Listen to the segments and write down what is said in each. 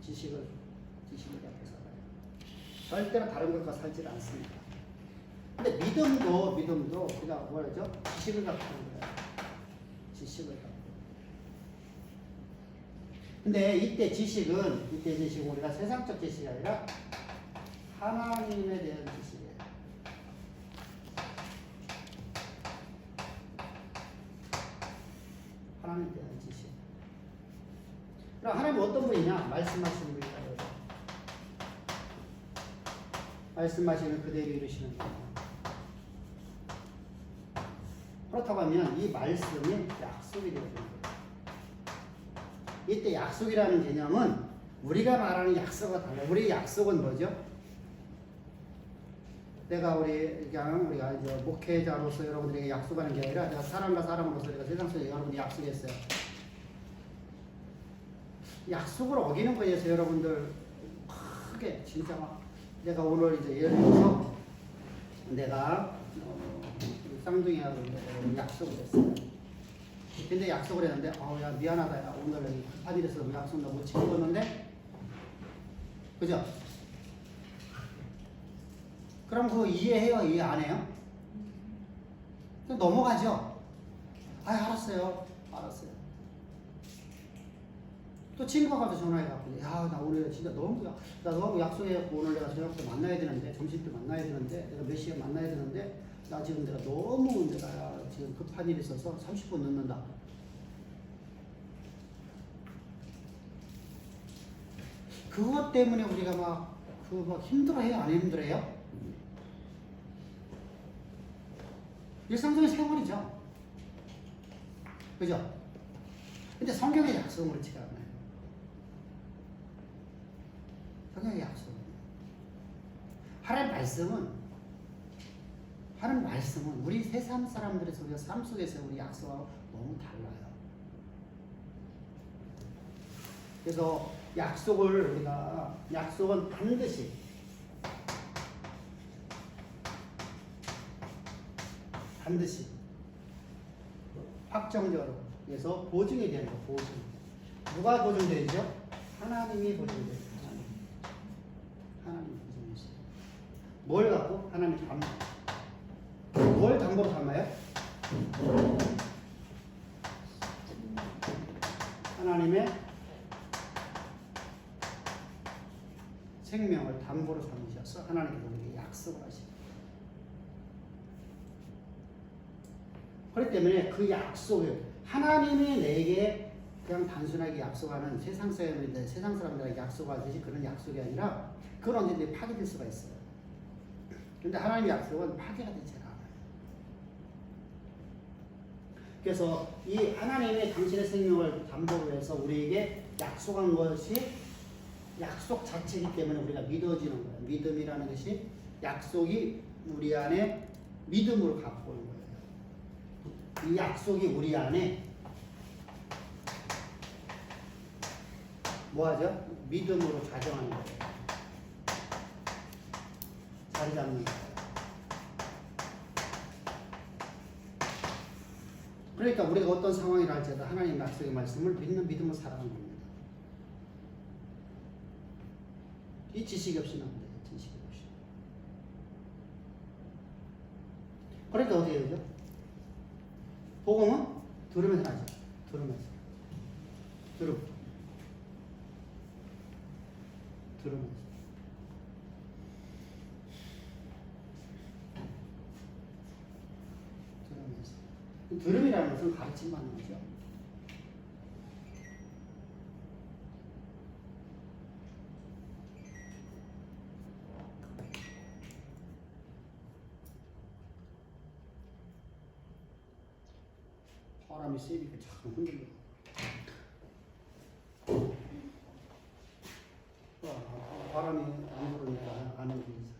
지식을 갖고 살아요. 절대로 다른 것과 살지 않습니다. 근데 믿음도 우리가 뭐라죠? 지식을 갖고 하는 거예요. 지식을 갖고. 근데 이때 지식은 우리가 세상적 지식이 아니라 하나님에 대한 지식이에요. 하나님에 대한 지식. 그럼 하나님 어떤 분이냐? 말씀하시는 분이다. 말씀하시는 그대로 이루시는 분. 그렇다고 하면 이 말씀이 약속이 되어야 됩니다. 이때 약속이라는 개념은 우리가 말하는 약속과 달라요. 우리 약속은 뭐죠? 우리가 이제 목회자로서 여러분들에게 약속하는 게 아니라 내가 사람과 사람으로서 내가 세상 속에 여러분들이 약속했어요. 약속을 어기는 거에 대해서 여러분들 크게 진짜 막 내가 오늘 이제 예를 들어서 내가 쌍둥이하고 약속을 했어요. 근데 약속을 했는데 야 미안하다. 야, 오늘 급한 일에서 약속 나 못 지켰는데 그죠? 그럼 그거 이해해요? 이해 안 해요? 그냥 넘어가죠? 알았어요. 또 친구가 가서 전화해갖고 나 오늘 진짜 너무 약속해갖고 오늘 내가 저녁 때 만나야 되는데 점심 때 만나야 되는데 내가 몇 시에 만나야 되는데 나 지금 내가 지금 급한 일이 있어서 30분 늦는다. 그것 때문에 우리가 막 힘들어해요? 안 힘들어해요? 일상적인 생활이죠. 그죠? 근데 성경의 약속은 그렇지가 않아요. 성경의 약속은. 하나님의 말씀은 우리 세상 사람들에서 우리가 삶 속에서 우리 약속하고 너무 달라요. 그래서 약속은 반드시 확정적으로 해서 보증이 되는 거, 보증. 누가 보증되죠? 하나님이 보증되죠. 하나님이 보증되죠. 뭘 갖고? 하나님 담보. 뭘 담보로 삼아요? 하나님의 생명을 담보로 삼으셔서 하나님께서 우리에게 약속을 하십니다. 그렇기 때문에 그 약속을 하나님이 내게 그냥 단순하게 약속하는 세상 사람들에게 약속하듯이 그런 약속이 아니라 그건 언제든지 파괴될 수가 있어요. 그런데 하나님의 약속은 파괴가 되지 않아요. 그래서 이 하나님의 당신의 생명을 담보로 해서 우리에게 약속한 것이 약속 자체이기 때문에 우리가 믿어지는 거예요. 믿음이라는 것이 약속이 우리 안에 믿음으로 갖고 오는 거예요. 이 약속이 우리 안에 뭐하죠? 믿음으로 자정하는 거예요. 자리 잡는 거예요. 그러니까 우리가 어떤 상황이라 할지라도 하나님의 약속의 말씀을 믿는 믿음으로 살아가는 겁니다. 이 지식이 없이는 안 돼요. 지식이 없이. 그러니까 어떻게 되죠? 복음은 들으면서 하죠. 들으면서. 들음이라는 것은 가르침 받는 거죠. 바람이 세니까 자꾸 흔들려. 바람이 안 불으니까 안 흔들리죠.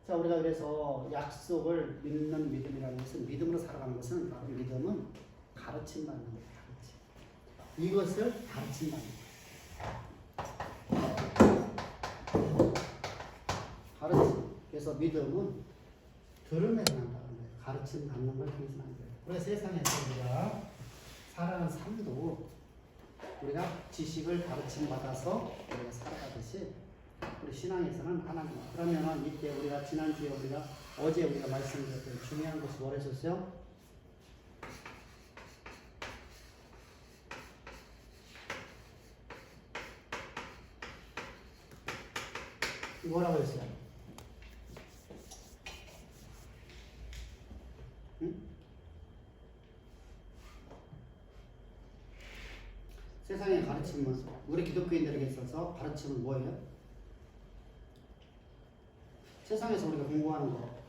자, 우리가 그래서 약속을 믿는 믿음이라는 것은 믿음으로 살아가는 것은 바로 믿음은 가르침 받는 거예요. 이것을 가르침 받는 거예요. 가르침. 그래서 믿음은 들으면서 난다는 거예요. 가르침 받는 걸 통해서 난 거예요. 우리가 세상에서 우리가 살아가는 삶도 우리가 지식을 가르침 받아서 우리가 살아가듯이 우리 신앙에서는 하나님. 그러면은 이때 우리가 지난주에 우리가 어제 우리가 말씀드렸던 중요한 것이 뭐라 했었어요? 뭐라고 했어요? 응? 세상의 가르침은 우리 기독교인들에게 있어서 가르침은 뭐예요? 세상에서 우리가 공부하는 거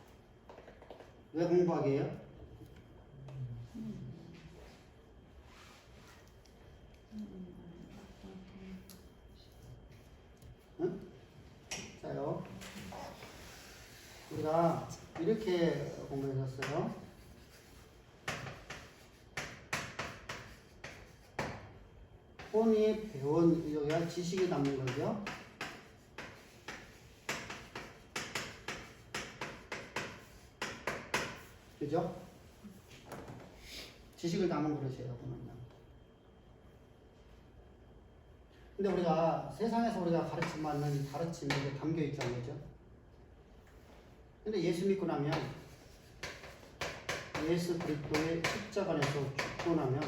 왜 공부하게 해요? 응? 자요. 우리가 이렇게 공부했었어요. 혼이 배운 여기가 지식이 남는 거죠. 그죠? 지식을 담은 그릇이에요, 그는요. 근데 우리가 세상에서 우리가 가르침 받는 가르침이 담겨 있잖아요, 그죠? 근데 예수 믿고 나면 예수 그리스도의 십자가 안에서 죽고 나면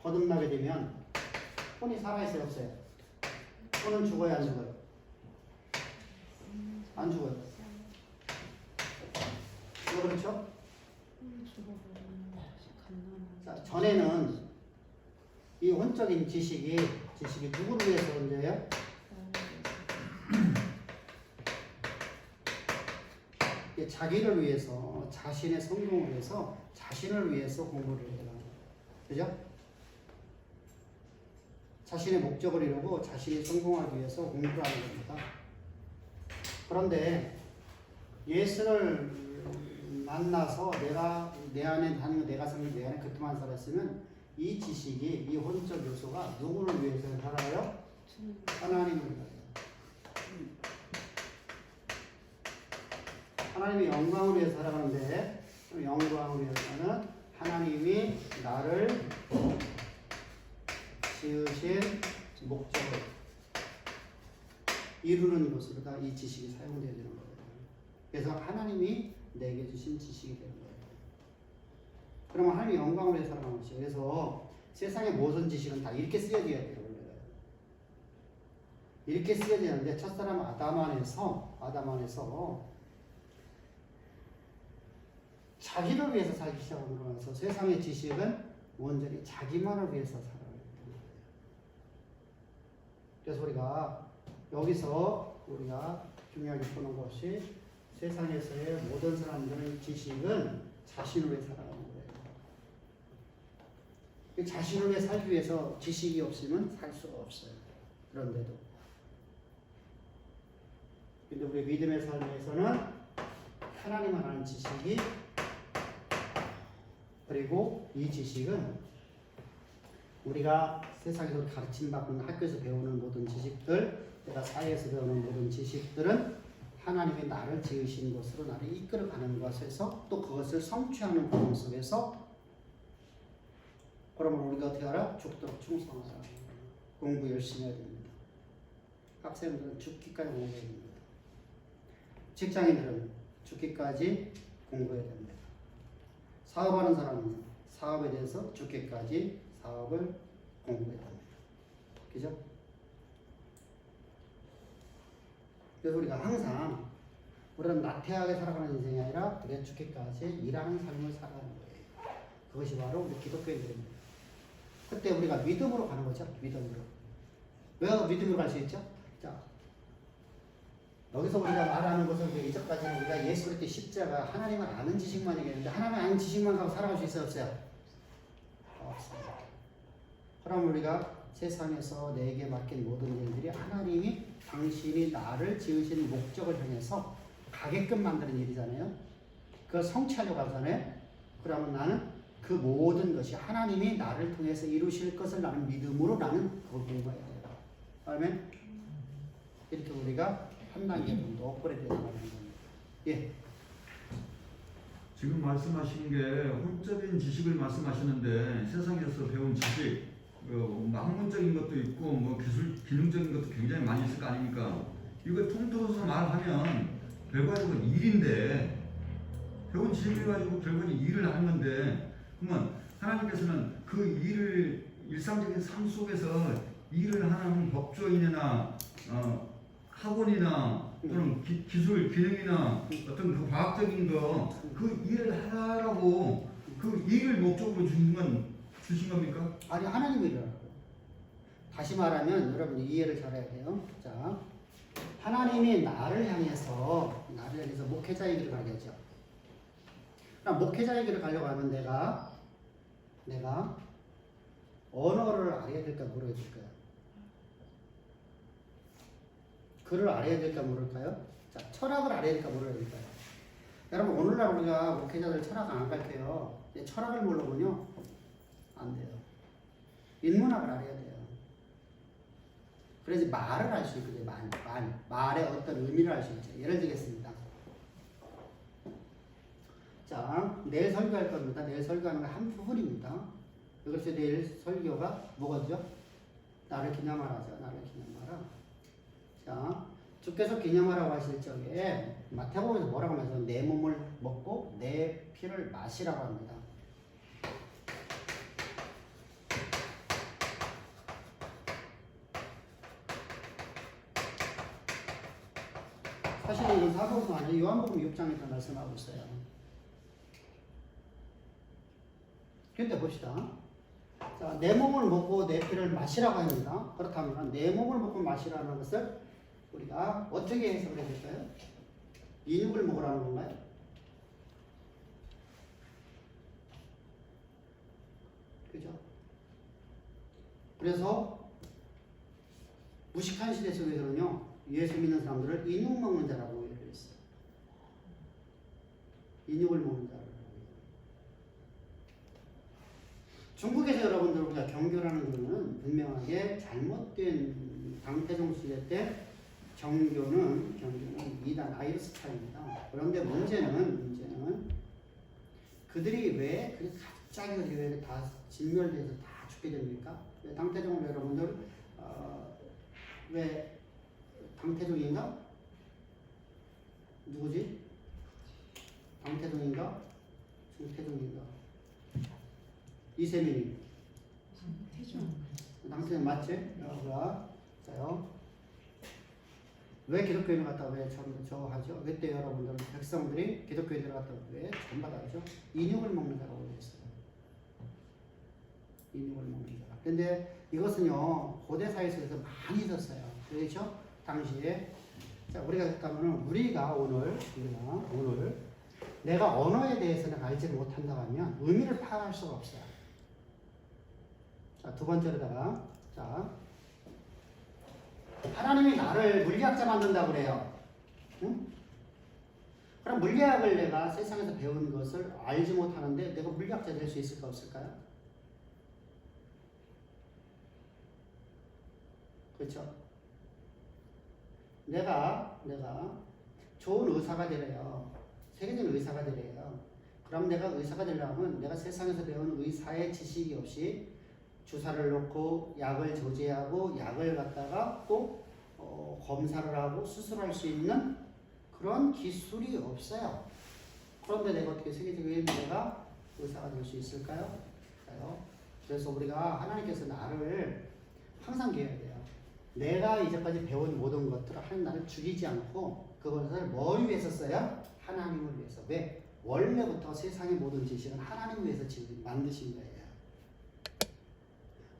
거듭나게 되면 혼이 살아있어요, 없어요? 혼은 죽어야 안 죽어요? 안 죽어요. 왜 그렇죠? 자, 전에는 이 혼적인 지식이 누구를 위해서 존재해요? 자기를 위해서, 자신의 성공을 위해서, 자신을 위해서 공부를 해요. 그죠? 자신의 목적을 이루고 자신이 성공하기 위해서 공부를 하는 겁니다. 그런데 예수를 만나서 내 안에 하는 내가 생긴 내 안에 그때만 살았으면 이 지식이 이 혼적 요소가 누구를 위해서 살아요? 하나님을 위해서. 하나님의 영광을 위해서 살아가는데 영광을 위해서는 하나님이 나를 지으신 목적을 이루는 것으로 다 이 지식이 사용되어야 되는 거예요. 그래서 하나님이 내게 주신 지식이 되는 거예요. 그러면 하나님의 영광을 위해서 살아가는 것이에요. 그래서 세상의 모든 지식은 다 이렇게 쓰여져야 돼요. 원래는. 이렇게 쓰여지는데 첫사람 아담 안에서 자기를 위해서 살기 시작한 거라서 세상의 지식은 온전히 자기만을 위해서 살아가는 거예요. 그래서 우리가 여기서 우리가 중요하게 보는 것이 세상에서의 모든 사람들의 지식은 자신을 위해 살아가는 거예요. 자신을 위해 살기 위해서 지식이 없으면 살 수가 없어요. 그런데도. 근데 우리 믿음의 삶에서는 하나님을 아는 지식이 그리고 이 지식은 우리가 세상에서 가르침받는 학교에서 배우는 모든 지식들, 내가 사회에서 배우는 모든 지식들은 하나님이 나를 지으신 것으로 나를 이끌어가는 것에서 또 그것을 성취하는 과정 속에서 그러면 우리가 어떻게 하라? 죽도록 충성하라. 공부 열심히 해야 됩니다. 학생들은 죽기까지 공부해야 됩니다. 직장인들은 죽기까지 공부해야 됩니다. 사업하는 사람은 사업에 대해서 죽기까지 사업을 공부해야 됩니다. 그죠? 그래서 우리가 항상 우리는 나태하게 살아가는 인생이 아니라 우리가 죽기까지 일하는 삶을 살아가는 거예요. 그것이 바로 우리 기독교인들입니다. 그때 우리가 믿음으로 가는 거죠. 믿음으로. 왜 믿음으로 갈 수 있죠? 자, 여기서 우리가 말하는 것은 이제까지는 우리가 예수 그리스도의 십자가 하나님을 아는 지식만 얘기했는데 하나님을 아는 지식만 가지고 살아갈 수 있어요? 없어요? 없습니다. 그럼 우리가 세상에서 내게 맡긴 모든 일들이 하나님이 당신이 나를 지으신 목적을 향해서 가게끔 만드는 일이잖아요. 그걸 성취하려고 하잖아요. 그러면 나는 그 모든 것이 하나님이 나를 통해서 이루실 것을 나는 믿음으로 나는 그걸 공부해야 돼요. 아멘. 이렇게 우리가 한 단계 정도 업그레이드 되는 겁니다. 예. 지금 말씀하신 게 혼적인 지식을 말씀하시는데 세상에서 배운 지식, 학문적인 것도 있고 뭐 기술, 기능적인 것도 굉장히 많이 있을 거 아닙니까? 이거 통틀어서 말하면 결과적으로 일인데 배운 지식을 가지고 결국은 일을 하는 건데 그러면 하나님께서는 그 일을 일상적인 삶 속에서 일을 하는 법조인이나 학원이나 또는 기술, 기능이나 어떤 그 과학적인 그 일을 하라고 그 일을 목적으로 주신 겁니까? 아니 하나님이 일어나고. 다시 말하면 여러분 이해를 잘해야 돼요. 자, 하나님이 나를 향해서 목회자의 길을 가야죠. 그럼 목회자의 길을 가려고 하면 내가 언어를 알아야 될까 모르야 될까요? 글을 알아야 될까 모를까요? 자, 철학을 알아야 될까 모르야 될까요? 여러분 오늘날 우리가 목회자들 철학 안 가르쳐요. 철학을 모르면요 안 돼요. 인문학을 알아야 돼요. 그래야지 말을 할 수 있거든요. 말의 어떤 의미를 알 수 있죠. 예를 들겠습니다. 자, 내일 설교할 겁니다. 내일 설교하는 거 한 부분입니다. 그래서 내일 설교가 뭐거든요? 나를 기념하라죠. 나를 기념하라. 자, 주께서 기념하라고 하실 적에 마태복음에서 뭐라고 하면서 내 몸을 먹고 내 피를 마시라고 합니다. 사실 이건 사복음 아니에요. 요한복음 6장에서 말씀하고 있어요. 근데 봅시다. 자, 내 몸을 먹고 내 피를 마시라고 합니다. 그렇다면 내 몸을 먹고 마시라는 것을 우리가 어떻게 해석을 해야 될까요? 인육을 먹으라는 건가요? 그죠? 그래서 무식한 시대 속에서는요, 예수 믿는 사람들을 인육 먹는 자라고 얘기를 했어요. 인육을 먹는 자라고. 중국에서 여러분들 우리가 경교라는 것은 분명하게 잘못된 당태종 시대 때 경교는 이단 아이르스파입니다. 그런데 문제는 그들이 왜 갑자기 왜 다 진멸돼서 다 죽게 됩니까? 왜 당태종을 여러분들 왜 당태종인가? 누구지? 당태종인가? 중태종인가? 이세민이. 당태종 맞지? 자요. 왜 기독교인을 갖다가 왜 저거 하죠? 왜 때 여러분들 백성들이 기독교에 들어갔다고 왜 전받아죠? 인육을 먹는 자라고 했어요. 인육을 먹는 자라. 근데 이것은요 고대 사회 속에서 많이 있었어요. 그렇죠? 당시에. 자, 우리가 그렇다면 우리가 오늘 내가 언어에 대해서는 알지를 못한다고 하면 의미를 파악할 수가 없어요. 자, 두 번째로다가 자. 하나님이 나를 물리학자 만든다고 그래요. 응? 그럼 물리학을 내가 세상에서 배운 것을 알지 못하는데 내가 물리학자 될 수 있을까 없을까요? 그렇죠? 내가 좋은 의사가 되래요. 세계적인 의사가 되래요. 그럼 내가 의사가 되려면 내가 세상에서 배운 의사의 지식이 없이 주사를 놓고 약을 조제하고 약을 갖다가 꼭 검사를 하고 수술할 수 있는 그런 기술이 없어요. 그런데 내가 어떻게 세계적인 내가 의사가 될 수 있을까요? 그래서 우리가 하나님께서 나를 항상 기억해야 돼요. 내가 이제까지 배운 모든 것들을 하나님 나를 죽이지 않고 그것을 뭘 위해서 써요? 하나님을 위해서. 왜? 원래부터 세상의 모든 지식은 하나님을 위해서 지금 만드신 거예요.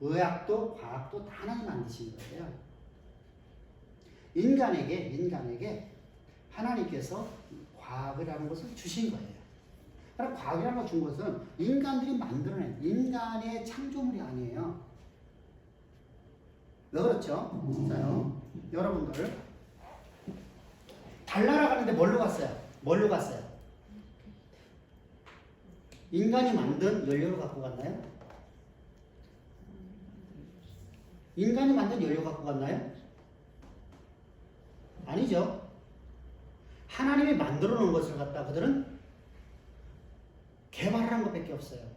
의학도 과학도 다 하나님 만드신 거예요. 인간에게 하나님께서 과학이라는 것을 주신 거예요. 그럼 과학이라는 걸 준 것은 인간들이 만들어낸 인간의 창조물이 아니에요. 왜 그렇죠? 자요, 여러분들 달 날아가는데 뭘로 갔어요? 인간이 만든 연료를 갖고 갔나요? 인간이 만든 연료 갖고 갔나요? 아니죠. 하나님이 만들어 놓은 것을 갖다 그들은 개발한 것밖에 없어요.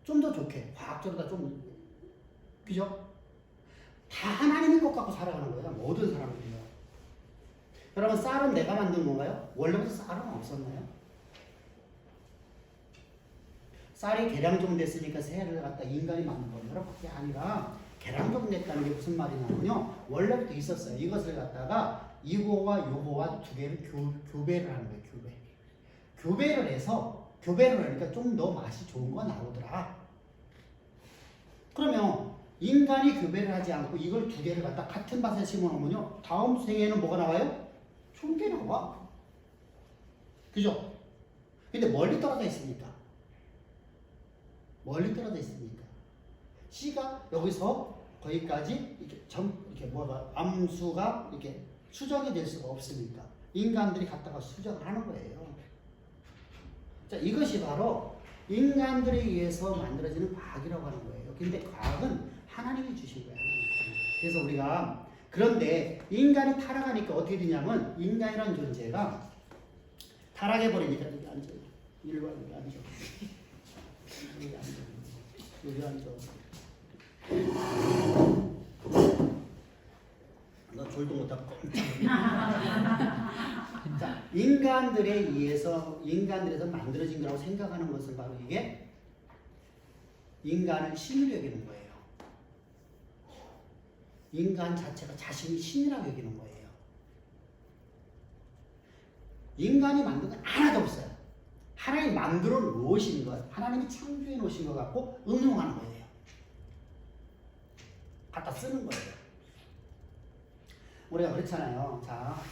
좀 더 좋게 과학적으로 좀 그죠? 다 하나님의 것 갖고 살아가는 거예요. 모든 사람들이요. 여러분 쌀은 내가 만든 건가요? 원래부터 쌀은 없었나요? 쌀이 계량종 됐으니까 새를 갖다 인간이 만든 겁니다. 그게 아니라 계량종 됐다는 게 무슨 말이냐면요. 원래부터 있었어요. 이것을 갖다가 이거와 요거와 두 개를 교배를 하는 거예요. 교배를 해서 교배를 하니까 좀 더 맛이 좋은 거 나오더라. 그러면 인간이 교배를 하지 않고 이걸 두 개를 갖다 같은 밭에 심어놓으면요. 다음 생에는 뭐가 나와요? 좋은 게 나와. 그죠? 근데 멀리 떨어져 있으니까. 멀리 떨어져 있으니까. 씨가 여기서 거기까지 이렇게 뭐가 암수가 이렇게 수정이 될 수가 없으니까 인간들이 갖다가 수정을 하는 거예요. 자, 이것이 바로 인간들에 의해서 만들어지는 과학이라고 하는 거예요. 근데 과학은 하나님이 주신 거예요. 그래서 우리가 그런데 인간이 타락하니까 어떻게 되냐면 인간이라는 존재가 타락해버리니까 여기 앉아. 일로 여기 앉아. 여기 앉아. 여기 앉아. 너 졸도 못하고. 자, 인간들에서 만들어진 거라고 생각하는 것은 바로 이게 인간을 신으로 여기는 거예요. 인간 자체가 자신이 신이라고 여기는 거예요. 인간이 만든 건 하나도 없어요. 하나님이 만들어 놓으신 것, 하나님이 창조해 놓으신 것 갖고 응용하는 거예요. 갖다 쓰는 거예요. 우리가 그렇잖아요. 자,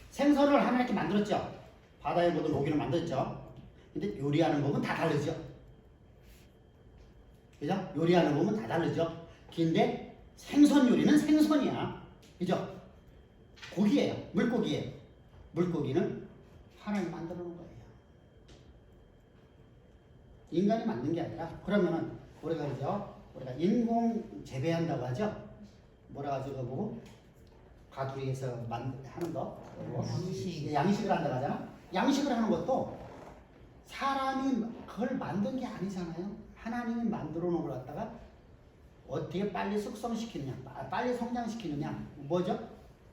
생선을 하나님께 만들었죠. 바다의 모든 고기를 만들었죠. 근데 요리하는 법은 다 다르죠. 그죠? 요리하는 법은 다 다르죠. 근데 생선 요리는 생선이야. 그죠? 고기예요. 물고기예요. 물고기는 하나님 만들어 놓은 거예요. 인간이 만든 게 아니라 그러면은 우리가 그죠? 우리가 인공 재배한다고 하죠. 뭐라 가지고 보고 가두리에서 하는 거 양식을 한다고 하잖아. 양식을 하는 것도 사람이 그걸 만든 게 아니잖아요. 하나님이 만들어 놓은 걸 갖다가 어떻게 빨리 숙성시키느냐, 빨리 성장시키느냐, 뭐죠?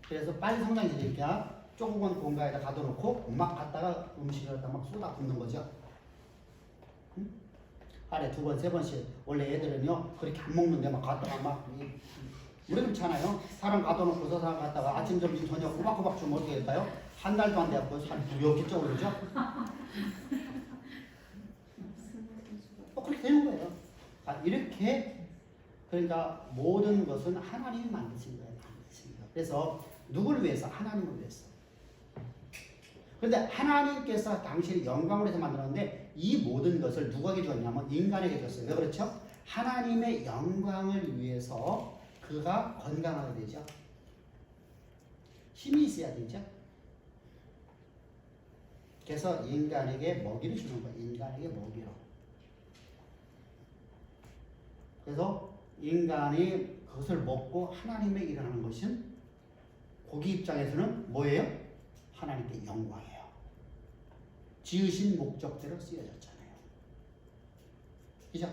그래서 빨리 성장시키니까 좁은 공간에다 가둬놓고 막 갖다가 음식을 갖다 막 쏟아 붓는 거죠. 응? 하루에 2번, 3번씩. 원래 애들은요 그렇게 안 먹는데 막 갖다가 막 우리 그렇잖아요. 사람 가둬놓고서 사람 갖다가 아침, 점심, 저녁 꼬박꼬박 주면 어떻게 될까요? 한 달도 안 돼갖고 살 무겁게 쪄오르죠? 그렇게 되는 거예요. 이렇게 그러니까 모든 것은 하나님이 만드신 거예요. 만드신 거예요. 그래서 누구를 위해서? 하나님을 위해서. 그런데 하나님께서 당신의 영광을 해서 만들었는데 이 모든 것을 누구에게 줬냐면 인간에게 줬어요. 왜 그렇죠? 하나님의 영광을 위해서 그가 건강하게 되죠. 힘이 있어야 되죠. 그래서 인간에게 먹이를 주는 거예요. 인간에게 먹이로. 그래서 인간이 그것을 먹고 하나님의 일을 하는 것은 고기 입장에서는 뭐예요? 하나님께 영광이에요. 지으신 목적대로 쓰여졌잖아요. 그죠?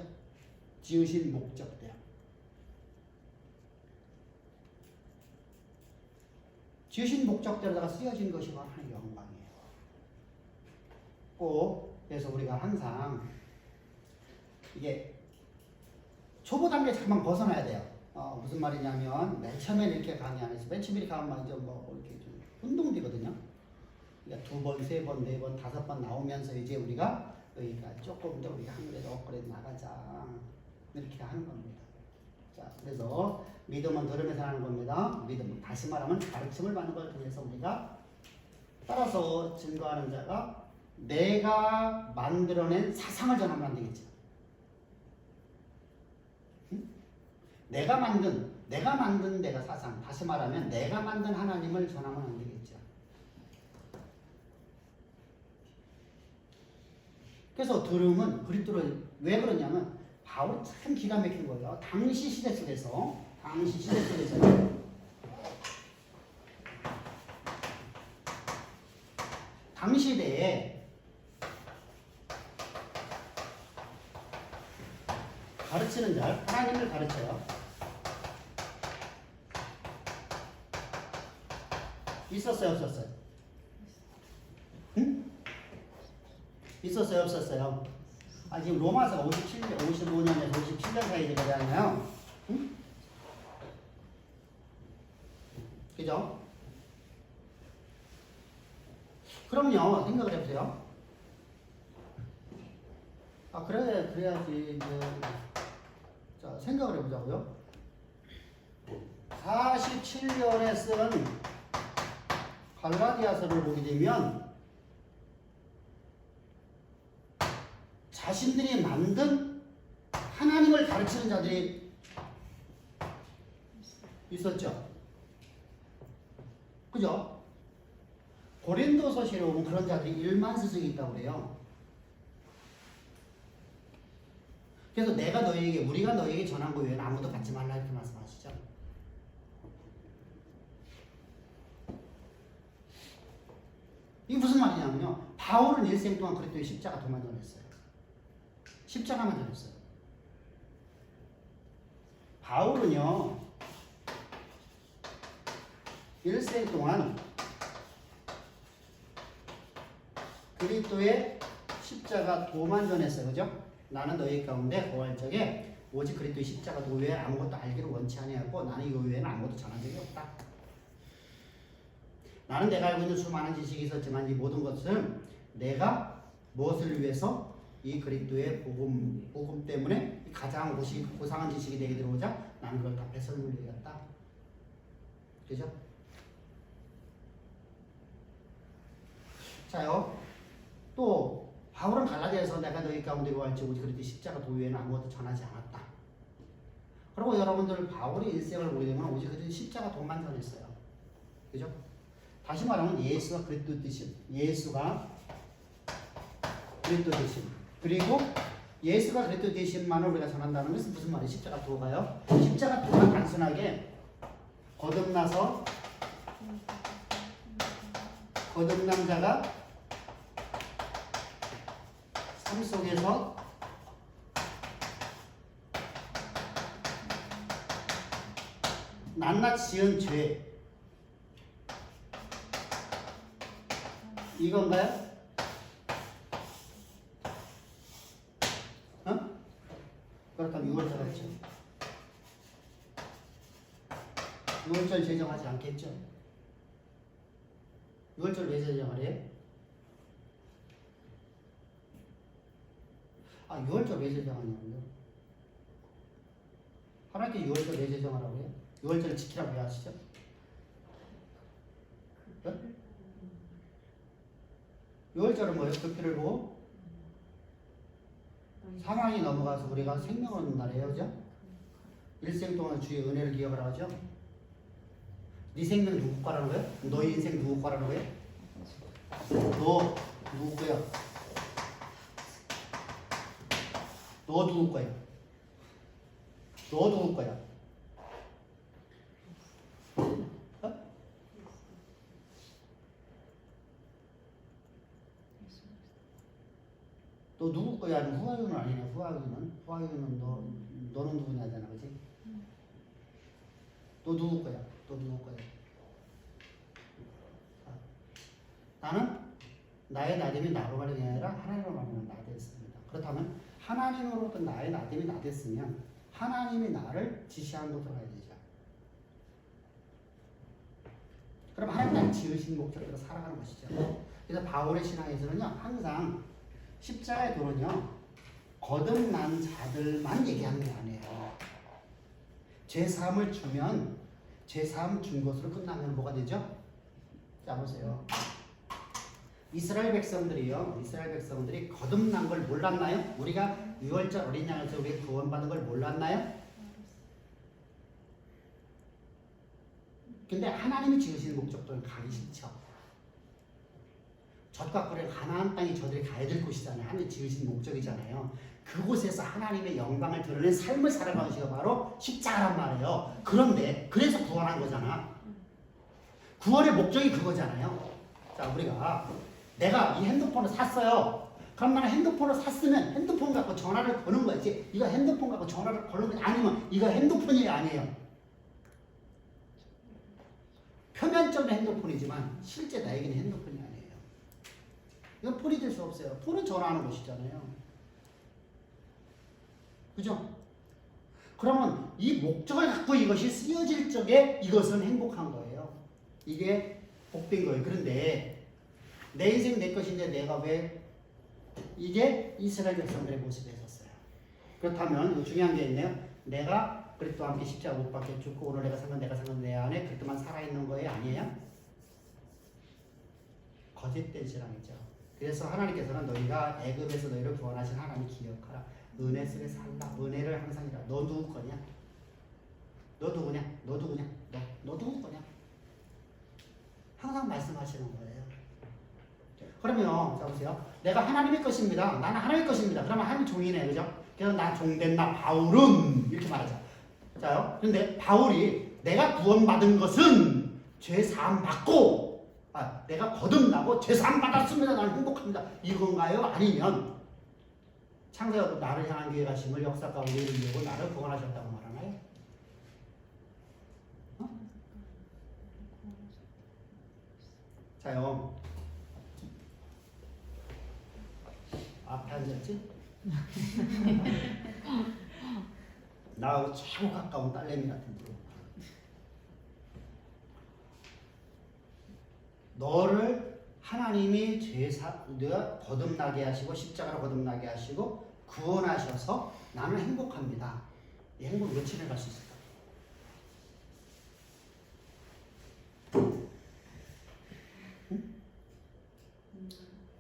지으신 목적대로. 지으신 목적대로다가 쓰여진 것이 바로 하나님의 영광이에요. 꼭 그래서 우리가 항상 이게 초보 단계 잠깐 벗어나야 돼요. 무슨 말이냐면 맨 처음에 이렇게 강의 안 해서 맨 처음에 이렇게 하면 이제 뭐 이렇게 좀 운동되거든요. 그러니까 2번, 3번, 4번, 5번 나오면서 이제 우리가 그러니까 조금 더 우리 한글에도 업그레이드 나가자 이렇게 하는 겁니다. 자, 그래서 믿음은 들음에서 하는 겁니다. 믿음은 다시 말하면 가르침을 받는 걸 통해서 우리가 따라서 증거하는 자가 내가 만들어낸 사상을 전하면 안 되겠죠. 내가 만든 내가 사상, 다시 말하면 내가 만든 하나님을 전하면 안 되겠죠. 그래서 들음은 그리스도로 왜 그러냐면 바울이 참 기가 막힌 거예요. 당시 시대 속에서 당시대에 가르치는 자, 하나님을 가르쳐요. 있었어요, 없었어요? 응? 있었어요, 없었어요? 아, 지금 로마서 55년에서 57년 사이 되잖아요. 응? 그죠? 그럼요, 생각을 해보세요. 아, 그래야지, 자, 생각을 해보자고요. 47년에 쓴 갈라디아서를 보게 되면 자신들이 만든 하나님을 가르치는 자들이 있었죠. 그죠? 고린도서시에 보면 그런 자들이 1만 스승이 있다고 그래요. 그래서 우리가 너희에게 전한 거 외에는 아무도 갖지 말라 이렇게 말씀하시죠. 이게 무슨 말이냐면요. 바울은 일생 동안 그리스도의 십자가 도만 전했어요. 십자가만 전했어요. 바울은요. 일생 동안 그리스도의 십자가 도만 전했어요. 그죠? 나는 너희 가운데 거할 적에 오직 그리스도의 십자가 도 외에 아무것도 알기를 원치 아니하고 나는 이 외에는 아무것도 전한 적이 없다. 나는 내가 알고 있는 수많은 지식이 있었지만 이 모든 것은 내가 무엇을 위해서 이 그리스도의 복음 때문에 가장 고상한 지식이 내게 들어오자 나는 그걸 다 배설물 여겼다. 그죠? 자요. 또 바울은 갈라디아에서 내가 너희 가운데 거할지 오직 그리스도의 십자가 도 외에는 아무것도 전하지 않았다. 그리고 여러분들 바울의 일생을 보게 되면 오직 그리스도의 십자가 도만 전했어요. 그죠? 다시 말하면 예수가 그리스도 되심, 예수가 그리스도 되심, 그리고 예수가 그리스도 되심만을 우리가 전한다는 것은 무슨 말이에요? 십자가 도가요? 십자가 도가 단순하게 거듭난 자가 삶 속에서 낱낱 지은 죄 이건가요? 어? 그렇다면 6월절 하죠. 6월절 제정하지 않겠죠? 6월절 왜 제정을 해요? 6월절 왜 제정하냐면요. 하나님께 6월절 왜 제정하라고 해요? 6월절을 지키라고 왜 하시죠? 네? 6월절은 뭐예요? 그 피를 보고 사망이 넘어가서 우리가 생명을 얻는 날이에요. 그죠? 일생 동안 주의 은혜를 기억을 하죠. 네 생명 누구 거라는 거예요? 너희 인생 누구 거라는 거예요? 너 누구 거야? 너 누구 거야? 너 누구 거야? 어? 너 누구 거야? 아니면 후아유는 아니네. 후아유는 너는 누구냐잖아, 그렇지? 너 누구 거야? 너 누구 거야? 나는 나의 나됨이 나로 말이 아니라 하나님으로 말하는 나됐습니다. 그렇다면 하나님으로부터 나의 나됨이 나됐으면 하나님이 나를 지시하는 곳으로 가야 되죠. 그럼 하나님 나를 지으신 목적대로 살아가는 것이죠. 그래서 바울의 신앙에서는요, 항상 십자가의 도는요, 거듭난 자들만 얘기하는 게 아니에요. 죄사함을 주면 죄사함 준 것으로 끝나면 뭐가 되죠? 자 보세요. 이스라엘 백성들이 거듭난 걸 몰랐나요? 우리가 6월절 어린 양에서 우리가 구원받은 걸 몰랐나요? 근데 하나님이 지으신 목적도는 가기 싫죠. 젖과 꿀의 가나안 땅이 저들이 가야 될 곳이잖아요. 하나님이 지으신 목적이잖아요. 그곳에서 하나님의 영광을 드러낸 삶을 살아가는 것이 바로 십자가란 말이에요. 그런데 그래서 구원한 거잖아. 구원의 목적이 그거잖아요. 자, 우리가 내가 이 핸드폰을 샀어요. 그럼 나는 핸드폰을 샀으면 핸드폰 갖고 전화를 거는 거지. 이거 핸드폰 갖고 전화를 거는 거 아니면 이거 핸드폰이 아니에요. 표면적인 핸드폰이지만 실제 나에게는 핸드폰이 아니에요. 이건 폰이 될 수 없어요. 폰은 전화하는 것이잖아요. 그죠? 그러면 이 목적을 갖고 이것이 쓰여질 적에 이것은 행복한 거예요. 이게 복된 거예요. 그런데 내 인생 내 것인데 내가 왜 이게 이스라엘 백성들의 모습이었어요. 그렇다면 중요한 게 있네요. 내가 그리스도와 함께 십자가 못 박혀 죽고 오늘 내가 산 건 내가 산 건 내 안에 그리스도만 살아있는 거예요? 아니에요? 거짓된 신앙이죠. 그래서 하나님께서는 너희가 애굽에서 너희를 구원하신 하나님 기억하라. 은혜 속에 살라. 은혜를 항상 이라. 너 누구 거냐? 너 누구냐? 너 누구냐? 너 누구 거냐? 항상 말씀하시는 거예요. 그러면 자 보세요. 내가 하나님의 것입니다. 나는 하나님의 것입니다. 그러면 하나님 종이네, 그죠? 그래서 나 종된 나 바울은 이렇게 말하죠. 자요. 근데 바울이 내가 구원받은 것은 죄 사함 받고, 내가 거듭나고 죄 사함 받았습니다. 나는 행복합니다. 이건가요? 아니면 창세자도 나를 향한 교회 가심을 역사 가운데 이루고 나를 구원하셨다고 말하나요? 자요. 앞에 앉았지? 나하고 최고 가까운 딸내미 같은 분. 너를 하나님이 내가 거듭나게 하시고 십자가로 거듭나게 하시고 구원하셔서 나는 행복합니다. 이 행복 며칠에 갈 수 있을까? 응?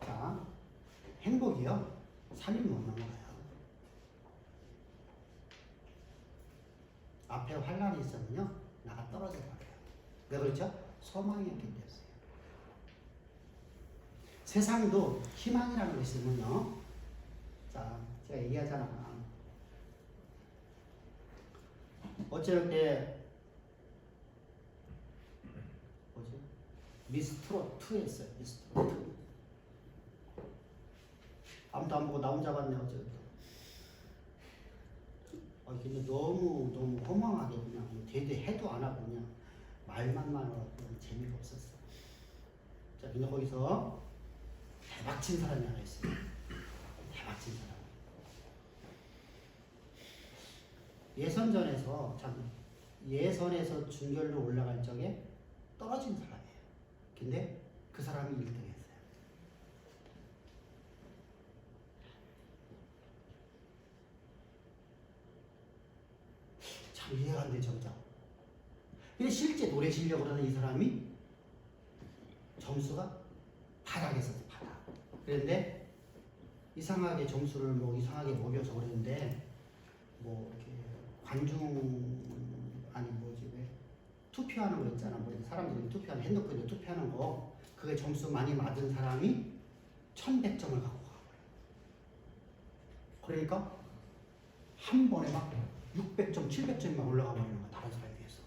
자, 행복이요. 3일 못 넘어가요. 앞에 환란이 있으면요, 나가 떨어져 버려요. 왜 그렇죠? 소망이 없기 때문에. 세상도 희망이라는 것이 있으면요, 자, 제가 얘기하잖아. 어쩔 때, 뭐지? 미스트롯 2 했어요. 미스트롯 2. 아무도 안 보고 나 혼자 봤네, 어쩔 때. 근데 너무 허망하게 그냥 대대 해도 안 하고 그냥 말만 많아서 재미가 없었어. 자, 근데 거기서 대박친 사람이 하나 있어요. 대박친 사람. 예선전에서 예선에서 준결로 올라갈 적에 떨어진 사람이에요. 근데 그 사람이 1등 했어요. 참 이해가 안 되죠, 그죠? 근데 실제 노래 실력으로는 이 사람이 점수가 바닥에서 바닥. 그런데 이상하게 점수를 뭐 이상하게 먹여서 그랬는데 뭐 이렇게 관중 아니 뭐지 왜 투표하는 거 있잖아. 뭐 사람들이 투표하는 핸드폰에 투표하는 거 그게 점수 많이 맞은 사람이 1100점을 갖고 가버려. 그러니까 한 번에 막 600점, 700점이 막 올라가 버리는 거야. 다른 사람에 비해서.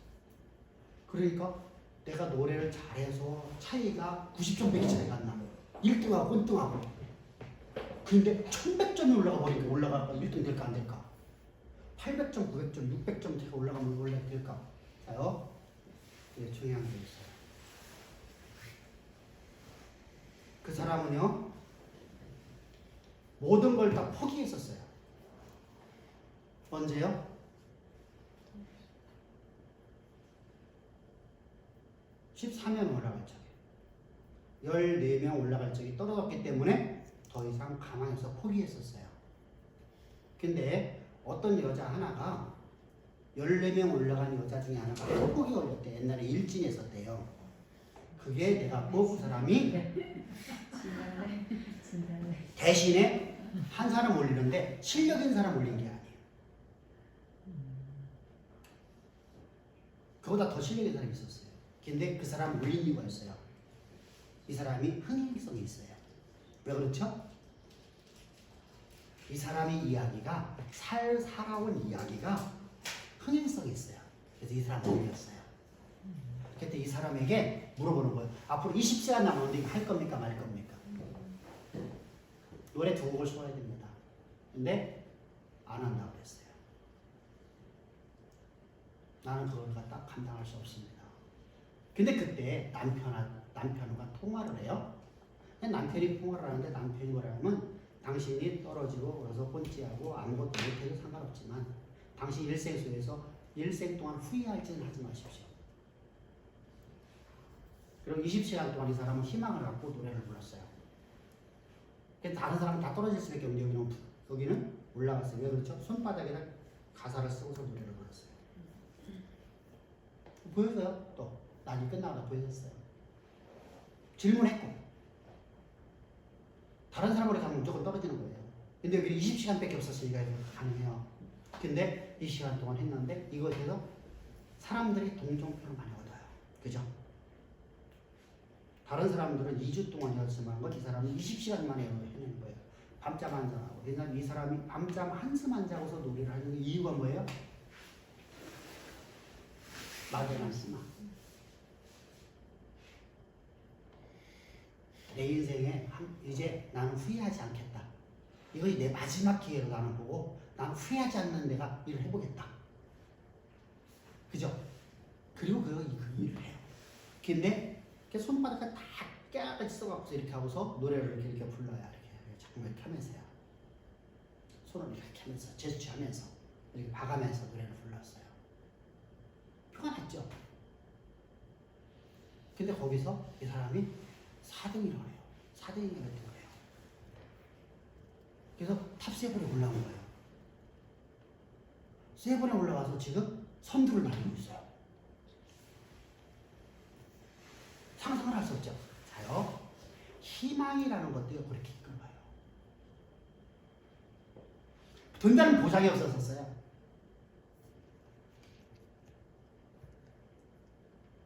그러니까 내가 노래를 잘해서 차이가 90점밖에 차이가 안 나. 1등하고 꼴등하고. 근데 1100점이 올라가 버리니까 올라가 1등 될까 안 될까? 800점, 900점, 600점 차이가 올라가면 올라가 될까? 자요. 이게 중요한 게 있어요. 그 사람은요, 모든 걸 다 포기했었어요. 언제요? (14년) 올라갈 적에 14명 올라갈 적이 떨어졌기 때문에 더 이상 가만히서 포기했었어요. 근데 어떤 여자 하나가 14명 올라간 여자 중에 하나가 포기 걸렸대. 옛날에 일진했었대요. 그게 내가 뽑은 사람이 대신에 한 사람 올리는데 실력 있는 사람 올린 게 아니에요. 그보다 더 실력 있는 사람이 있었어요. 근데 그 사람 올린 이유가 있어요. 이 사람이 흥행성이 있어요. 왜 그렇죠? 이 사람의 이야기가 살아온 이야기가 흥행성이 있어요. 그래서 이 사람 올렸어요. 그때 이 사람에게 물어보는 거예요. 앞으로 20시간 남았는데 할 겁니까 말 겁니까? 노래 두 곡을 소화해야 됩니다. 근데 안 한다고 그랬어요. 나는 그걸 갖다 감당할 수 없습니다. 근데 그때 남편과 통화를 해요. 남편이 통화를 하는데 남편이 뭐라면 당신이 떨어지고 그래서 꼰찌하고 아무것도 못해도 상관없지만 당신 일생 속에서 일생 동안 후회할지는 하지 마십시오. 그리고 20시간 동안 이 사람은 희망을 갖고 노래를 불렀어요. 다른 사람은 다 떨어질 수밖에 없는데 여기는 올라갔어요. 왜 그렇죠? 손바닥에다 가사를 쓰고서 노래를 불렀어요. 보여줘요. 또 난이 끝나고 보여줬어요. 질문했고 다른 사람으로 가면 무조건 떨어지는 거예요. 근데 여기 20시간밖에 없었으니까 가능해요. 근데 이 시간 동안 했는데 이것에서 사람들이 동정표를 많이 얻어요. 그죠? 다른 사람들은 2주 동안 연습한 걸 이 사람은 20시간 만에 해내는 거예요. 밤잠 안 자고. 옛날 이 사람이 밤잠 한숨 안 자고서 노래를 하는 이유가 뭐예요? 막연한 희망. 내 인생에 이제 나는 후회하지 않겠다. 이것이 내 마지막 기회로 나는 보고 나는 후회하지 않는 내가 일을 해보겠다. 그죠? 그리고 그 일을 해요. 근데 손바닥을 다 깨끗이 써갖고 이렇게 하고서 노래를 이렇게 불러야 이렇게 자꾸 이렇게 하면서요. 손을 이렇게 하면서 제스처하면서 이렇게 봐가면서 노래를 불렀어요. 표가 났죠. 근데 거기서 이 사람이 4등이라고 해요. 4등이 됐던 거예요. 그래서 탑 7에 올라온 거예요. 7에 올라가서 지금 선두를 달리고 있어요. 상상을 할 수 없죠. 자요. 희망이라는 것도 그렇게 이끌어가요. 된다는 보장이 없었어요.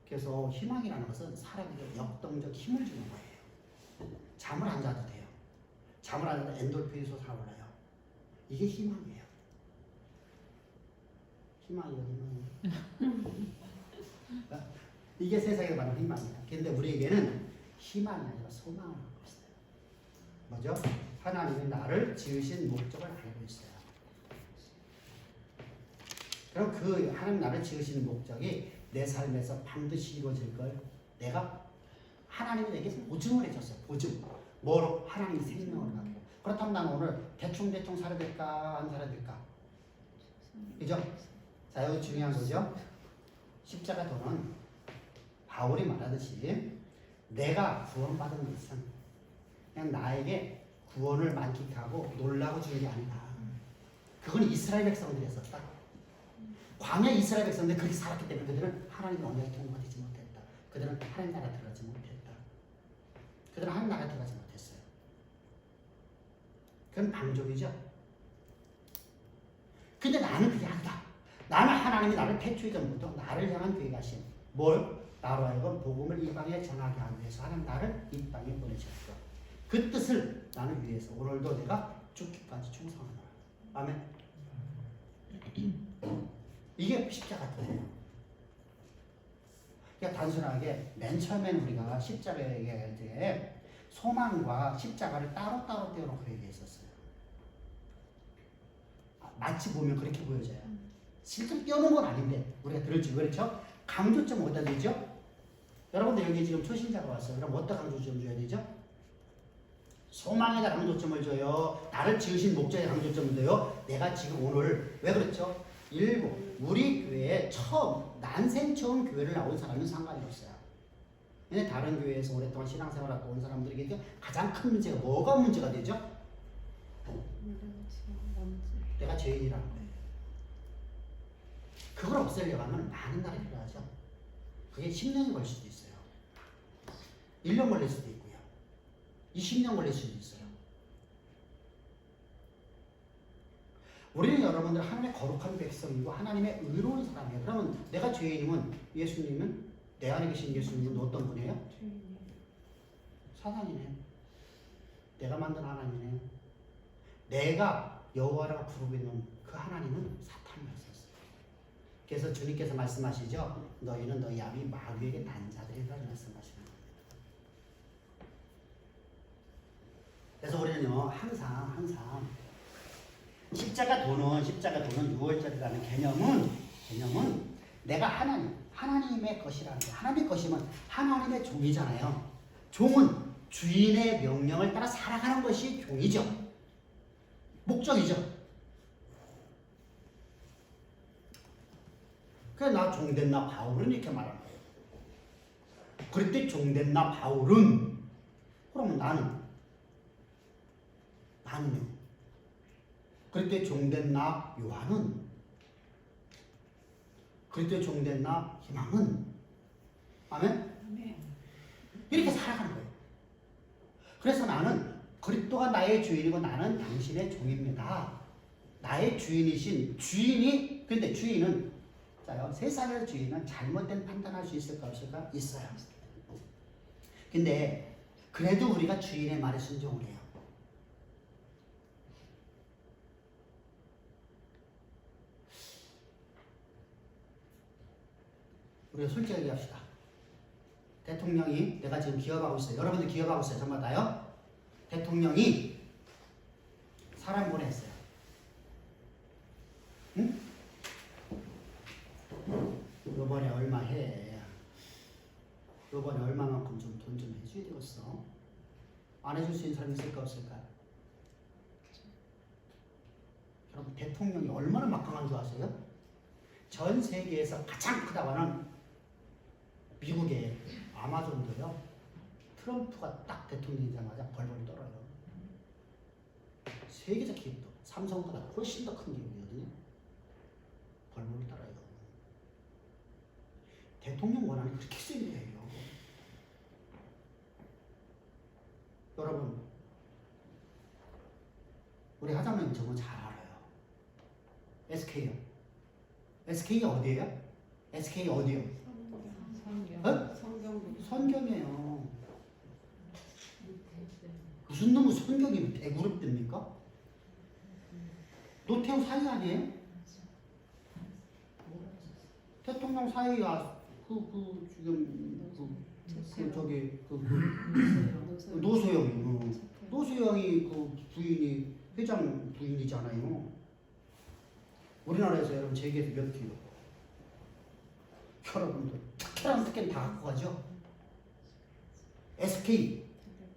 그래서 희망이라는 것은 사람에게 역동적 힘을 주는 거예요. 잠을 안 자도 돼요. 잠을 안 자도 엔돌핀이 솟아올라요. 이게 희망이에요. 희망이에요. 이게 세상에 말하는 희망이에요. 근데 우리에게는 희망이 아니라 소망을 갖고 있어요. 뭐죠? 하나님이 나를 지으신 목적을 알고 있어요. 그럼 그 하나님 나를 지으신 목적이 내 삶에서 반드시 이루어질 걸 내가 하나님이 내게 보증을 해줬어요. 보증. 뭐로? 하나님 생명을 갖고. 그렇다면 나는 오늘 대충 살아야 될까? 안 살아야 될까? 그죠? 자, 여기 중요한 거죠. 십자가 도는 바울이 말하듯이 내가 구원받은 것은 그냥 나에게 구원을 만끽하고 놀라고 주는 게 아니다. 그건 이스라엘 백성들이 했었다. 광야 이스라엘 백성들이 그렇게 살았기 때문에 그들은 하나님의 언약에 통과되지 못했다. 그들은 하나님 나라 들어가지 못했다. 그들은 하나님 나라 들어가지 못했어요. 그건 방종이죠. 근데 나는 그게 아니다. 나는 하나님이 나를 태초의 전부터 나를 향한 계획하신 뭘? 나로 하여금 복음을 이 땅에 전하게 하기 위해서 하나님 나를 이 땅에 보내셨어. 그 뜻을 나는 위해서 오늘도 내가 죽기까지 충성하노라. 아멘. 이게 십자가 뜻이에요. 그러니까 단순하게 맨 처음엔 우리가 십자가에 얘기할 때 소망과 십자가를 따로따로 떼어놓고 얘기했었어요. 마치 보면 그렇게 보여져요. 실제로 떼어놓은 건 아닌데 우리가 들을지 그렇죠? 강조점 어디다 되죠? 여러분들 여기 지금 초신자가 왔어요. 그럼 어디다 강조점 줘야 되죠? 소망에다 강조점을 줘요. 나를 지으신 목적에 강조점을 줘요. 내가 지금 오늘 왜 그렇죠? 우리 교회에 난생 처음 교회를 나온 사람은 상관이 없어요. 근데 다른 교회에서 오랫동안 신앙생활하고 온 사람들에게 가장 큰 문제가 뭐가 문제가 되죠? 내가 죄인이라는 거예요. 그걸 없애려고 하면 많은 날이 필요하죠. 그게 10년이 걸릴 수도 있어요. 1년 걸릴 수도 있고요. 20년 걸릴 수도 있어요. 우리는 여러분들 하나님의 거룩한 백성이고 하나님의 의로운 사람이에요. 그러면 내가 죄인이면 예수님은 내 안에 계신 예수님은 어떤 분이에요? 사단이네. 내가 만든 하나님이네. 내가 여호와라고 부르고 있는 그 하나님은 사탄이었어요. 그래서 주님께서 말씀하시죠. 너희는 너희 아비 마귀에게 단자들이라고 말씀하시는 거예요. 그래서 우리는 저는요 항상 십자가 도는 6월절이라는 개념은 내가 하나님의 것이라는 거예요. 하나님의 것이면 하나님의 종이잖아요. 종은 주인의 명령을 따라 살아가는 것이 종이죠. 목적이죠. 그래서 나 종된 나 바울은 이렇게 말하는 거예요. 그럴 때 종된 나 바울은 그러면 나는요. 그럴 때 종된 나 요한은 그럴 때 종된 나 희망은 아멘? 이렇게 살아가는 거예요. 그래서 나는 그리스도가 나의 주인이고 나는 당신의 종입니다. 나의 주인이신 주인이 근데 주인은 자요 세상의 주인은 잘못된 판단할 수 있을까 없을까? 있어요. 근데 그래도 우리가 주인의 말에 순종을 해요. 우리가 솔직하게 합시다. 대통령이 내가 지금 기업하고 있어요. 여러분들 기업하고 있어요. 정말 다요. 대통령이 사람 보냈어요. 응? 요번에 얼마 해. 요번에 얼마만큼 좀 돈 좀 해줘야 되겠어. 안 해줄 수 있는 사람이 있을까 없을까? 여러분 대통령이 얼마나 막강한 줄 아세요? 전 세계에서 가장 크다고 하는 미국의 아마존도요. 트럼프가 딱 대통령이자마자 벌벌 떨어요. 세계적 기업도 삼성보다 훨씬 더 큰 기업이거든요. 벌벌 떨어요. 대통령 권한이 그렇게 센 거예요. 여러분 우리 하장님 저거 잘 알아요. SK요. SK 어디예요? SK 어디요? 선경이에요. 무슨 놈의 선경이 대그룹 됩니까? 노태우 사위 아니에요? 대통령 사위가 노소영이 그 부인이 회장 부인이잖아요. 우리나라에서 여러분 세계에서 몇 킬로? 여러분들 특혜는 다 갖고 가죠. SK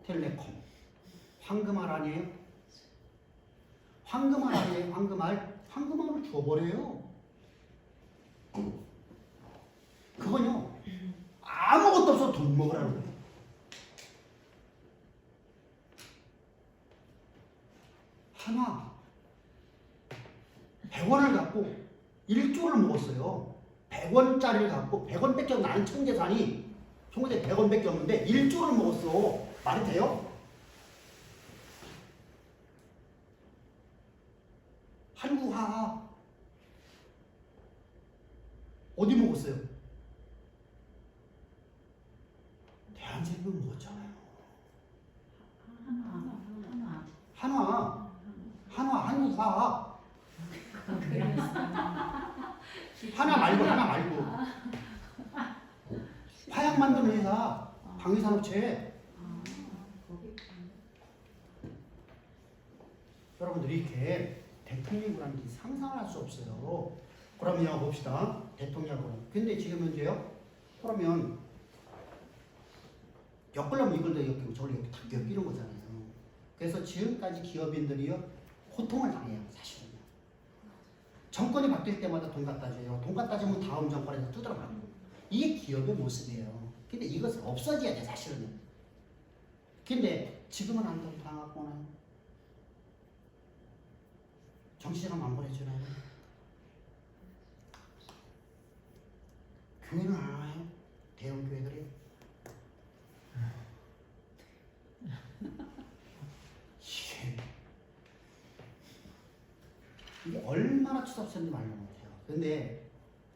텔레콤 황금알 아니에요? 황금알 아니에요? 황금알을 줘버려요. 그건요 아무것도 없어 돈 먹으라는 거예요. 하나 100원을 갖고 1조를 먹었어요. 100원짜리를 갖고 100원밖에 나는 총재산이 100원밖에 없는데 1조를 먹었어. 말이 돼요? 한국화학 어디 먹었어요? 대한제품 먹었잖아요. 한국화학 하나 말고 화약 만드는 회사 방위산업체. 여러분들 이렇게 대통령이라는 게 상상을 할 수 없어요. 그러면 봅시다. 대통령으로. 근데 지금 현재요. 그러면 엮으려면 이걸 더 엮이고 저걸 엮고 다 엮이는 거잖아요. 그래서 지금까지 기업인들이요 고통을 당해요. 사실은요. 정권이 바뀔 때마다 돈 갖다 줘요. 돈 갖다 주면 다음 정권에서 두드러가고. 이게 기업의 모습이에요. 근데 이것은 없어져야 돼 사실은. 근데 지금은 안 돈 당하고 오나요? 정치자금 안 보내주나요? 교회는 안 와요? 대형 교회들이? 이게 얼마나 추잡스러운지 말로 못해요. 근데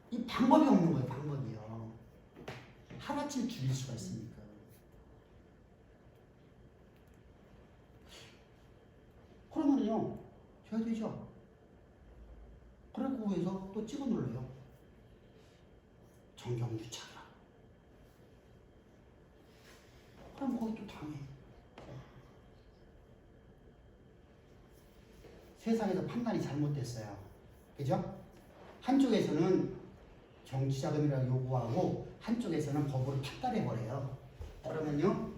이 방법이 없는 거예요. 방법이요. 하루아침에 죽일 수가 있습니까? 그러면요 줘야 되죠. 그리고 위해서 또 찍어 눌러요. 정경유착이라. 그럼 거기 또 당해. 세상에서 판단이 잘못됐어요. 그죠? 한쪽에서는 정치자금이라고 요구하고 한쪽에서는 법으로 판단해버려요. 그러면요,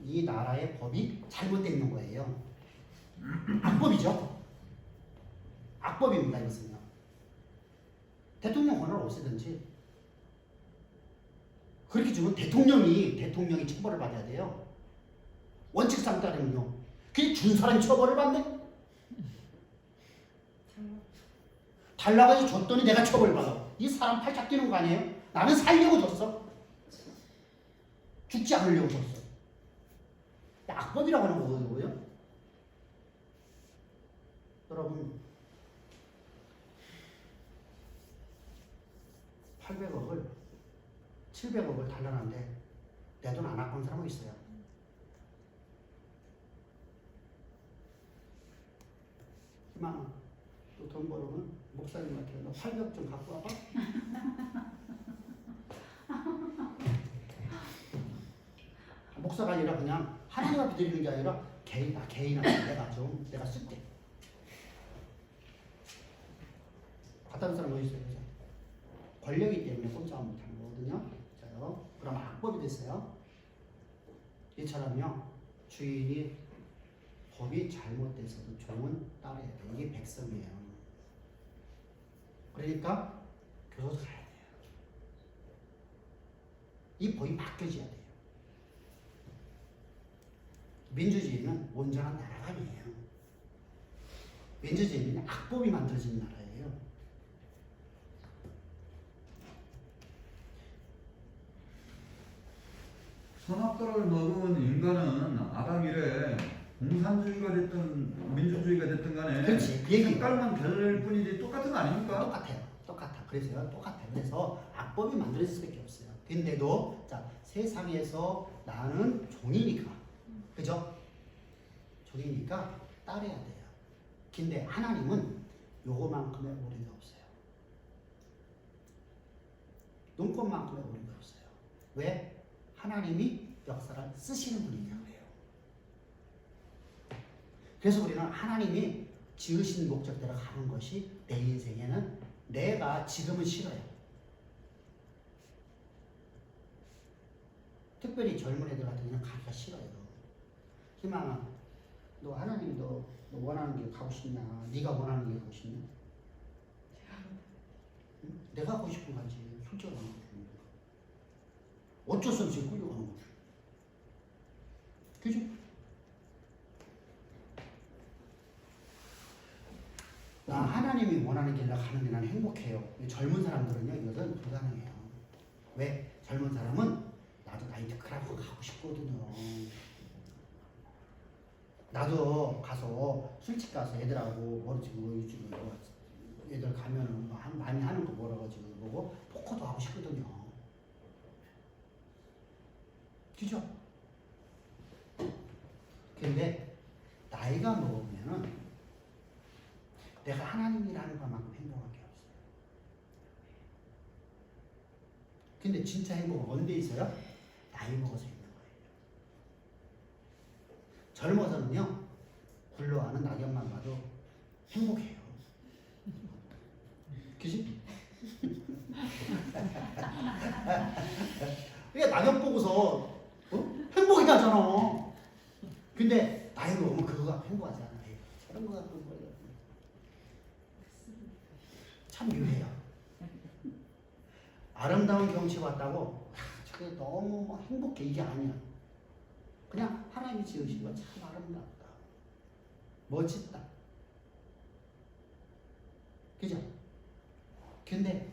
이 나라의 법이 잘못되어 있는 거예요. 악법이죠. 악법입니다, 이것은요. 대통령 권한을 없애든지 그렇게 주면 대통령이 처벌을 받아야 돼요. 원칙상 따르면요. 그게 준 사람이 처벌을 받네? 달라가지고 줬더니 내가 처벌받아. 이 사람 팔짝 뛰는 거 아니에요? 나는 살려고 줬어. 죽지 않으려고 줬어. 악법이라고 하는 거고요. 여러분 800억을 700억을 달라는데 내 돈 안 아까운 사람은 있어요. 희망아, 또 돈 벌으면 목사님한테 너 800억 좀 갖고 와봐. 목사가 아니라 그냥 하나님 앞에 드리는 게 아니라 개인한테 내가 쓸게. 갖다 준 사람 어디 있어요? 그죠? 권력이기 때문에 꼼짝 못하는 거거든요. 자요. 그럼 악법이 됐어요. 이처럼요. 주인이 법이 잘못돼서도 종은 따라야 돼. 이게 백성이에요. 그러니까 교도소 가야 돼요. 이 법이 바뀌어져야 돼요. 민주주의는 온전한 나라가 아니에요. 민주주의는 악법이 만들어진 나라예요. 선악과를 먹은 인간은 아담 이래 공산주의가 됐든 민주주의가 됐든 간에 그렇지. 그 얘기. 색깔만 다를 뿐이지 똑같은 거 아닙니까? 똑같아. 그래서요. 똑같아요. 그래서 악법이 만들어질 수밖에 없어요. 근데도 자 세상에서 나는 종이니까, 그죠? 종이니까 따라야 돼요. 근데 하나님은 요거만큼의 오류가 없어요. 눈꽃만큼의 오류가 없어요. 왜? 하나님이 역사를 쓰시는 분이기 때문에요. 그래서 우리는 하나님이 지으신 목적대로 가는 것이 내 인생에는 내가 지금은 싫어요. 특별히 젊은 애들 같은 경우는 가기가 싫어요. 희망아, 너 하나님 너 원하는 길 가고 싶냐? 네가 원하는 길 가고 싶냐? 응? 내가 가고 싶은 거 가지. 솔직히 하는 거지. 어쩔 수 없이 끌려가는 거죠. 그죠? 나 하나님이 원하는 길로 가는 게 나는 행복해요. 젊은 사람들은요, 이것은 불가능해요. 왜? 젊은 사람은 나도 나이트 클럽 가고 싶거든요. 나도 가서 술집 가서 애들하고 뭐지고 요즘 애들 가면은 많이 하는 거 뭐라가지고 보고 포커도 하고 싶거든요. 그죠? 근데 나이가 먹으면은 내가 하나님이라는 것만큼 행복한 게 없어요. 근데 진짜 행복은 언제 있어요? 나이 먹어서 있는 거예요. 젊어서는요, 굴러가는 낙엽만 봐도 행복해요. 그지? 그러니까 낙엽 보고서 행복해 하잖아. 근데 나이 먹으면 그거가 행복하지 않아요. 저런 거 갖고 뭐예요? 참 묘해요. 아름다운 경치 봤다고 저게 너무 행복해 이게 아니야. 그냥 하나님이 지으신 거 참 아름답다. 멋있다. 그죠? 근데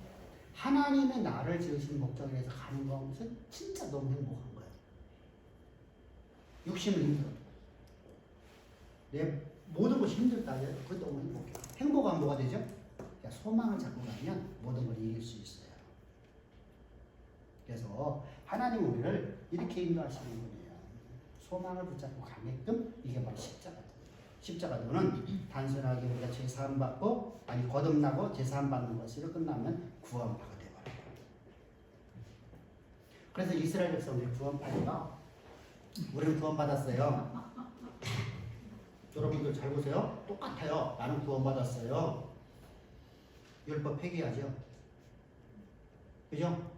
하나님의 나를 지으신 목적에 대해서 가는 것은 진짜 너무 행복한 거예요. 욕심은 힘들어도. 내 모든 것이 힘들다. 그것 너무 행복해. 행복한 뭐가 되죠? 소망을 잡고 가면 모든 걸 이길 수 있어요. 그래서 하나님 우리를 이렇게 인도하시는 분이에요. 소망을 붙잡고 가게끔 이게 바로 십자가다. 십자가도는 단순하게 우리가 제사함받고 거듭나고 제사함받는 것으로 끝나면 구원파가 되어버려요. 그래서 이스라엘 백성들이 구원파가 우리는 구원받았어요. 여러분들 잘 보세요. 똑같아요. 나는 구원받았어요. 율법 폐기하죠. 그죠?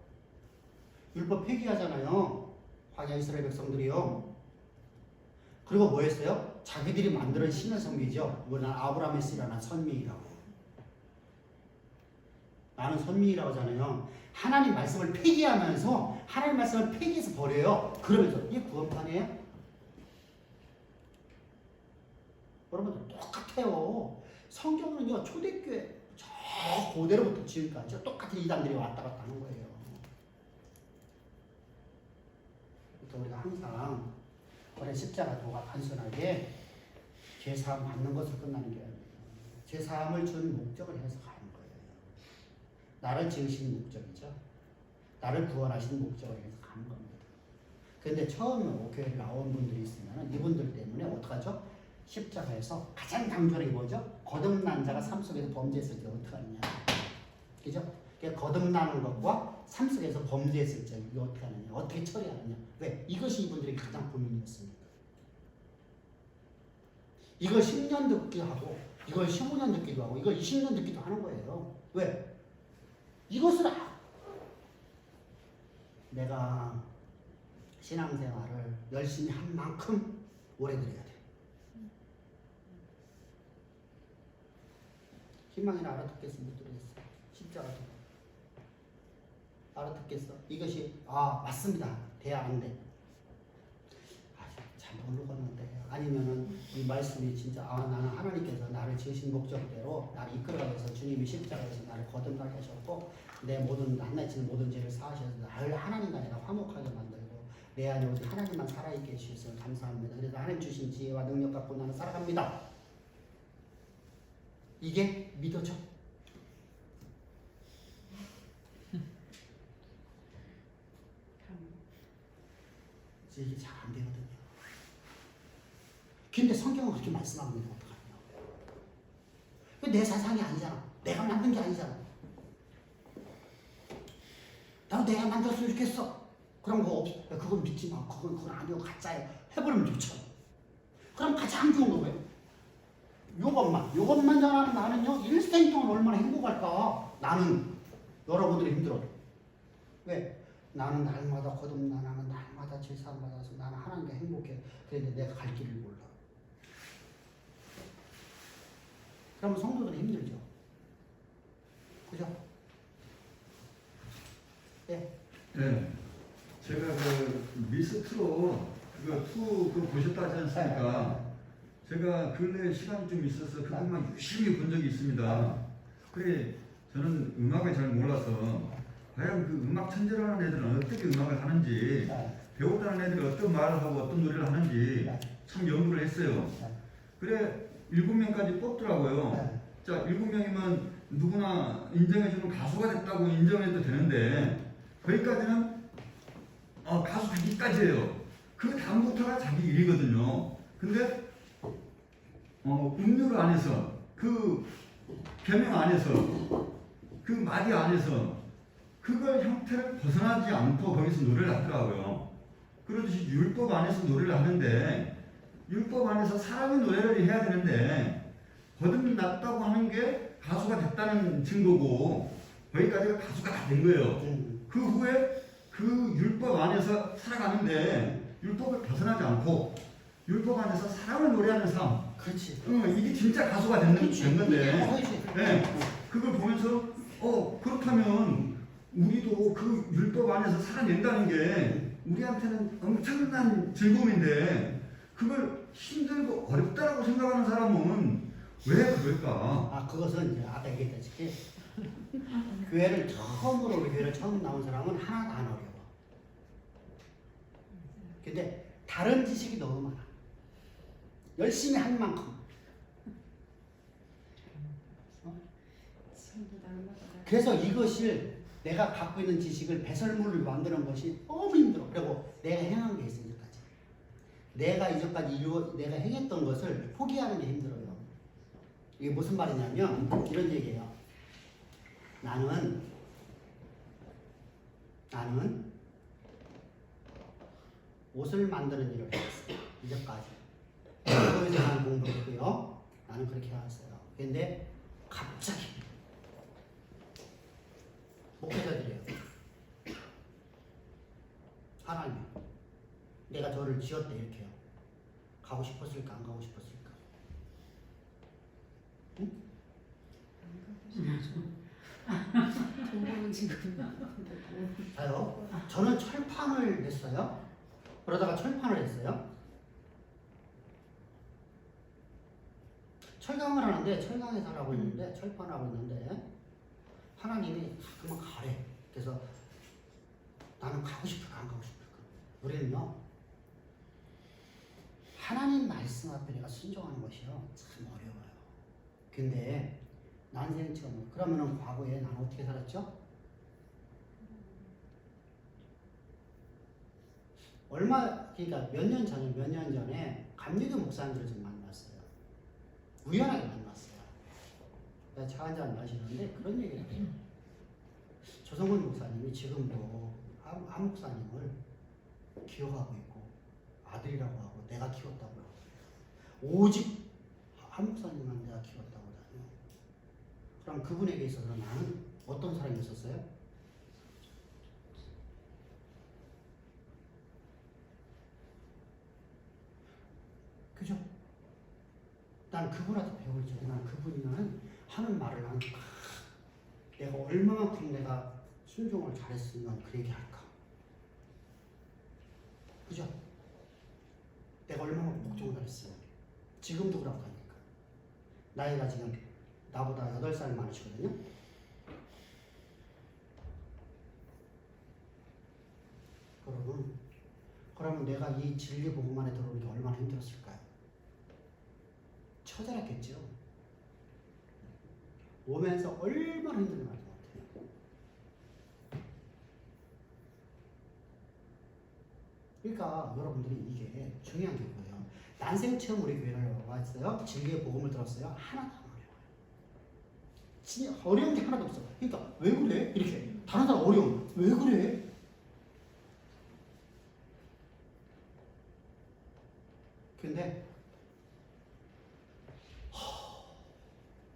율법 폐기하잖아요. 광야 이스라엘 백성들이요. 그리고 뭐 했어요? 자기들이 만드는 신을 섬기죠. 이거 난 아브라함의 씨라 난 선민이라고. 나는 선민이라고 하잖아요. 하나님 말씀을 폐기하면서 하나님 말씀을 폐기해서 버려요. 그러면서 이게 구원판이에요? 여러분들 똑같아요. 성경은요 초대교회 저 고대로부터 지금까지 똑같은 이단들이 왔다 갔다 하는 거예요. 그러니까 우리가 항상 그런 십자가 도가 단순하게 죄사함 받는 것으로 끝나는 게 아니에요. 죄사함을 준 목적을 해서 가는 거예요. 나를 지으신 목적이죠. 나를 구원하신 목적을 해서 가는 겁니다. 그런데 처음에 교회를 나온 분들이 있으면 이분들 때문에 어떡하죠? 십자가에서 가장 강조하는 게 뭐죠? 거듭난 자가 삶 속에서 범죄했을 때 어떡하느냐. 그죠? 거듭나는 것과 삶 속에서 범죄했을 때 이거 어떻게 하느냐. 어떻게 처리하느냐. 왜? 이것이 이분들이 가장 고민이었습니다. 이걸 10년 듣기도 하고 이걸 15년 듣기도 하고 이걸 20년 듣기도 하는 거예요. 왜? 이것을 내가 신앙생활을 열심히 한 만큼 오래 드려야 돼. 희망이나 알아듣겠어? 못 들었어. 십자가 알아듣겠어? 이것이 맞습니다. 돼야 안 돼. 잘 모르겠는데 아니면은 이 말씀이 진짜 나는 하나님께서 나를 지으신 목적대로 나를 이끌어가기 위해서 주님이 십자가에서 나를 거듭나게 하셨고 내 모든 낱낱이는 모든 죄를 사하셔서 나를 하나님과 내가 화목하게 만들고 내 안에 오직 하나님만 살아있게 해주셔서 감사합니다. 그래서 하나님 주신 지혜와 능력 갖고 나는 살아갑니다. 이게 믿어져? 이게 잘 안 되거든요. 근데 성경은 그렇게 말씀하면 어떡하냐. 내 사상이 아니잖아. 내가 만든 게 아니잖아. 나도 내가 만들었으면 좋겠어. 그런 거 없어. 그건 믿지 마. 그건 아니고 가짜야. 해버리면 좋죠. 그럼 가장 좋은 거 뭐예요? 요것만 잘하는 나는요, 일생 동안 얼마나 행복할까? 나는, 여러분들이 힘들어. 왜? 나는 날마다 거듭나, 나는 날마다 제사함 받아서 나는 하나님과 행복해. 그런데 내가 갈 길을 몰라. 그러면 성도들은 힘들죠. 그죠? 네. 네. 제가 그 미스트로 그거 보셨다 하지 않습니까? 제가 근래 시간이 좀 있어서 그것만 유심히 본 적이 있습니다. 그래 저는 음악을 잘 몰라서 과연 그 음악 천재라는 애들은 어떻게 음악을 하는지 배웠다는 애들이 어떤 말을 하고 어떤 노래를 하는지 참 연구를 했어요. 그래 7명까지 뽑더라고요. 자 7명이면 누구나 인정해주는 가수가 됐다고 인정해도 되는데 거기까지는 가수 되기까지예요. 그 다음부터가 자기 일이거든요. 근데 음률 안에서 그 개명 안에서 그 마디 안에서 그걸 형태를 벗어나지 않고 거기서 노래를 하더라고요. 그러듯이 율법 안에서 노래를 하는데 율법 안에서 사람이 노래를 해야 되는데 거듭났다고 하는 게 가수가 됐다는 증거고 거기까지가 가수가 다 된 거예요. 그 후에 그 율법 안에서 살아가는데 율법을 벗어나지 않고 율법 안에서 사람을 노래하는 삶. 그렇지. 이게 진짜 가수가 된 건데. 네. 그걸 보면서 그렇다면 우리도 그 율법 안에서 살아낸다는 게 우리한테는 엄청난 즐거움인데 그걸 힘들고 어렵다라고 생각하는 사람은 왜 그럴까? 그것은 이제 아까 얘기했다시피 교회를 처음으로 우리 교회를 처음 나온 사람은 하나도 안 어려워. 근데 다른 지식이 너무 많아. 열심히 한 만큼. 그래서 이것을 내가 갖고 있는 지식을 배설물을 만드는 것이 너무 힘들어. 그리고 내가 행한 게 있어 이제까지. 내가 이제까지 내가 행했던 것을 포기하는 게 힘들어요. 이게 무슨 말이냐면 이런 얘기예요. 나는 옷을 만드는 일을 했어. 이제까지. 그러지 않은 공부했고요. 나는 그렇게 해왔어요. 근데 갑자기 목회자들이에요. 하나님, 내가 저를 지었다 이렇게요. 가고 싶었을까 안 가고 싶었을까? 응? 동물은 지금 자요. 저는 철판을 냈어요. 그러다가 철판을 했어요. 철강을 하는데 철강에서 하고 있는데 철판을 하고 있는데 하나님이 그만 가래. 그래서 나는 가고 싶을까 안 가고 싶을까? 우리는요 하나님 말씀 앞에 내가 순종하는 것이요 참 어려워요. 근데 난생 처음 그러면은 과거에 나는 어떻게 살았죠? 그러니까 몇 년 전에 감리교 목사님들을 좀 만났어요. 우연하게 만났어요. 내가 차 한잔 마시는데 그런 얘기를 해요. 조성근 목사님이 지금도 한 목사님을 기억하고 있고 아들이라고 하고 내가 키웠다고 하고 오직 한 목사님만 내가 키웠다고 하다니요. 그럼 그분에게 있어서 나는 어떤 사람이었었어요? 그죠? 난 그분한테 배울 적에 난 그분이는 하는 말을 나는 내가 얼마만큼 내가 순종을 잘했으면 그 얘기 할까? 그죠? 내가 얼마만큼 복종을 잘했으면 지금도 그렇고 하니까 나이가 지금 나보다 8살 많으시거든요. 그러면 내가 이 진리 복음만에 들어오는 게 얼마나 힘들었을까요? 처절했겠죠. 오면서 얼마나 힘든 말 같아요. 그러니까 여러분들이 이게 중요한 게 뭐예요? 난생 처음 우리 교회를 왔어요. 진리의 복음을 들었어요. 하나도 안 어려워요. 진짜 어려운 게 하나도 없어. 그러니까 왜 그래? 이렇게 다른 사람 어려움. 왜 그래? 근데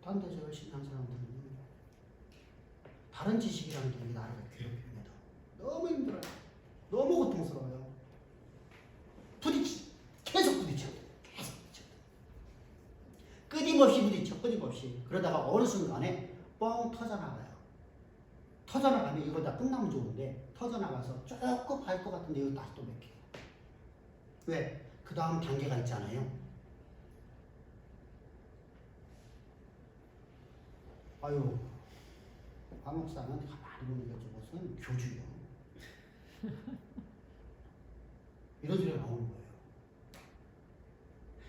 딴 데서 열심히 한 사람들은 다른 지식이라는 게 나를 괴롭힙니다. 너무 힘들어요. 너무 고통스러워요. 계속 부딪혀. 끊임없이 부딪혀. 끊임없이. 그러다가 어느 순간에 뻥 터져나가요. 터져나가면 이거 다 끝나면 좋은데 터져나가서 조금 갈 것 같은데 이거 다시 또 맥혀요. 왜? 그 다음 단계가 있잖아요. 아유, 과목사는 가만히 보니까 저것은 교주요. 이런 소리가 나오는 거예요.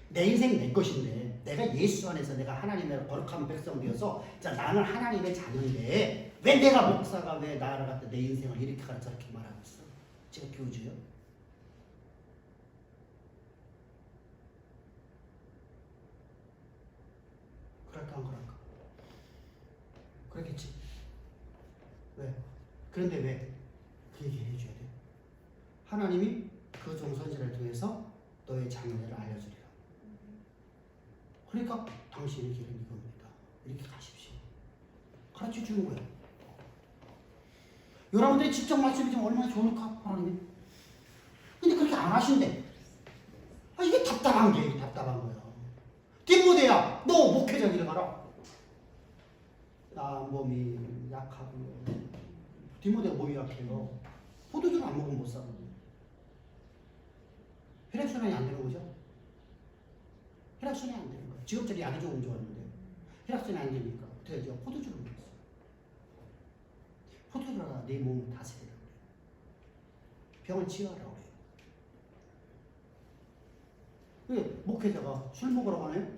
내 인생 내 것인데 내가 예수 안에서 내가 하나님의 거룩한 백성 되어서 자 나는 하나님의 자녀인데 왜 내가 목사가 왜 나를 갖다 내 인생을 이렇게 가르쳐 저렇게 말하고 있어? 제가 교주요? 그럴까 안 그럴까? 그렇겠지. 왜? 그런데 왜? 그 얘기 해줘야 돼. 하나님이 그 종선지를 통해서 너의 장래를 알려주리라. 그러니까 당신의 길은 이겁니다. 이렇게 가십시오. 가르쳐 주는 거야. 여러분들이 직접 말씀이 좀 얼마나 좋을까? 하나님이. 근데 그렇게 안 하신대. 이게 답답한 게 답답한 거야. 디모데야, 너 목회자 길 가라. 나 몸이 약하고. 디모데가 몸이 약해요. 포도주를 안 먹으면 못 살거든. 혈액순환이 안 되는 거죠? 혈액순환이 안 되는 거예요. 직업적으로 약이 조금 좋았는데 혈액순환이 안 되니까 어떻게 하죠? 포도주를 먹었어요. 포도주가 내 몸을 다스리라고 그래요. 병을 치유하라고 그래요. 왜 목회자가 술 먹으러 가네?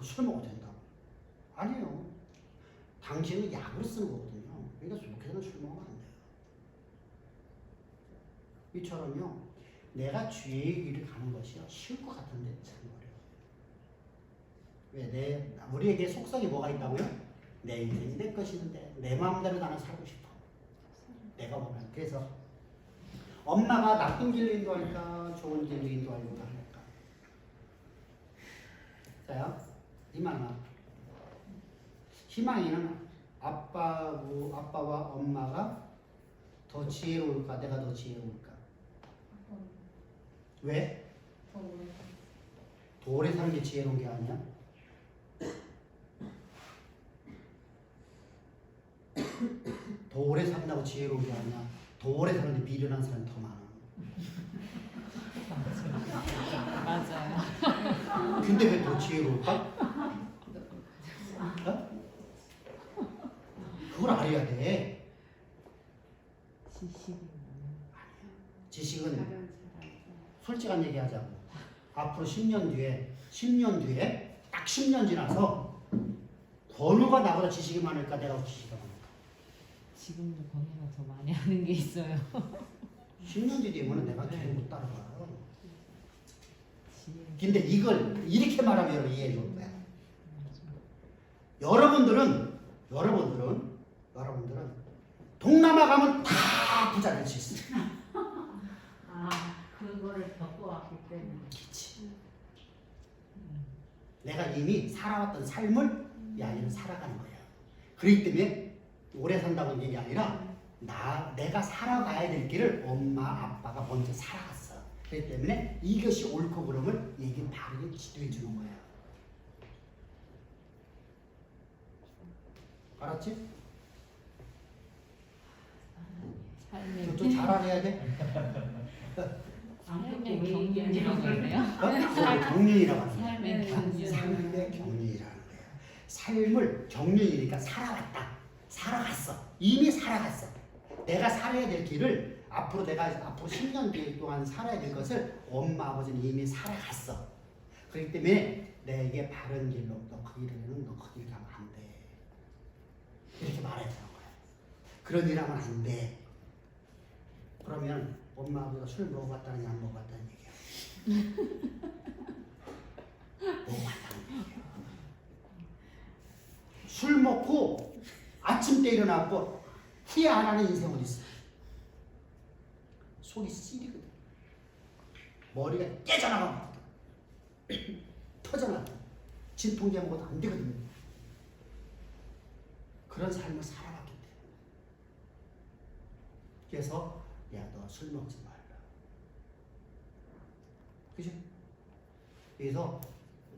술 먹어도 된다고. 아니에요. 당신은 약으로 쓰는 거거든요. 그러니까 목회자는 술 먹으면 안 돼요. 이처럼요. 내가 주의 길을 가는 것이요 쉬울 것 같은데 참 어려워요. 왜 우리에게 속성이 뭐가 있다고요? 내 인생이 내 것인데 내 마음대로 나는 살고 싶어. 내가 원하는. 그래서 엄마가 나쁜 길로 인도할까 좋은 길로 인도하려고 할까? 자요. 희망아. 희망이는 아빠와 엄마가 더 지혜로울까? 내가 더 지혜로울까? 왜? 더 오래 사는 게 지혜로운 게 아니야? 더 오래 산다고 지혜로운 게 아니야. 더 오래 사는데 미련한 사람이 더 많아. 맞아요. 근데 왜 더 지혜로울까? 어? 그걸 알아야 돼. 지식은 솔직한 얘기 하자고. 앞으로 10년 뒤에, 딱 10년 지나서 권우가 나보다 지식이 많을까? 내가 지식이 많을까? 지금도 건우가 더 많이 하는 게 있어요. 10년 뒤 되면 내가 걔를 못 따라가. 지혜. 근데 이걸 이렇게 말하면 여러분 이해해 줄 거야. 여러분들은 동남아 가면 다 부자 될 수 있어. 그거를 겪어왔기 때문에. 그치. 내가 이미 살아왔던 삶을 이 아이는 살아가는 거야. 그렇기 때문에 오래 산다고 얘기 아니라 내가 살아가야 될 길을 엄마 아빠가 먼저 살아갔어. 그렇기 때문에 이것이 옳고 그름을 얘기 바르게 지도해 주는 거야. 알았지? 삶의 좀 잘 알아야 돼. 삶의 경륜이라고 그래요? 경륜이라고 하는 거야. 삶의 경륜. 삶의 경륜이라는 거야. 삶을 경륜이니까 살아갔어. 이미 살아갔어. 내가 살아야 될 길을 앞으로 10년 뒤 동안 살아야 될 것을 엄마 아버지는 이미 살아갔어. 그렇기 때문에 내게 바른 길로 너 그 길에는 너 그 길 가면 안 돼. 이렇게 말해야 되는 거야. 그런 일 하면 안 돼. 그러면 엄마 아버지가 술 먹어봤다느니 안 먹어봤다는 얘기야. 먹어봤다는 얘기야. 술 먹고 아침 때 일어나고 후회 안 하는 인생 어디 있어? 속이 쓰리거든. 머리가 깨져나가거든. 터져나가. 진통제 먹어도 안 되거든. 그런 삶을 살아왔기 때문에. 그래서 야, 너 술 먹지 말라. 그죠? 그래서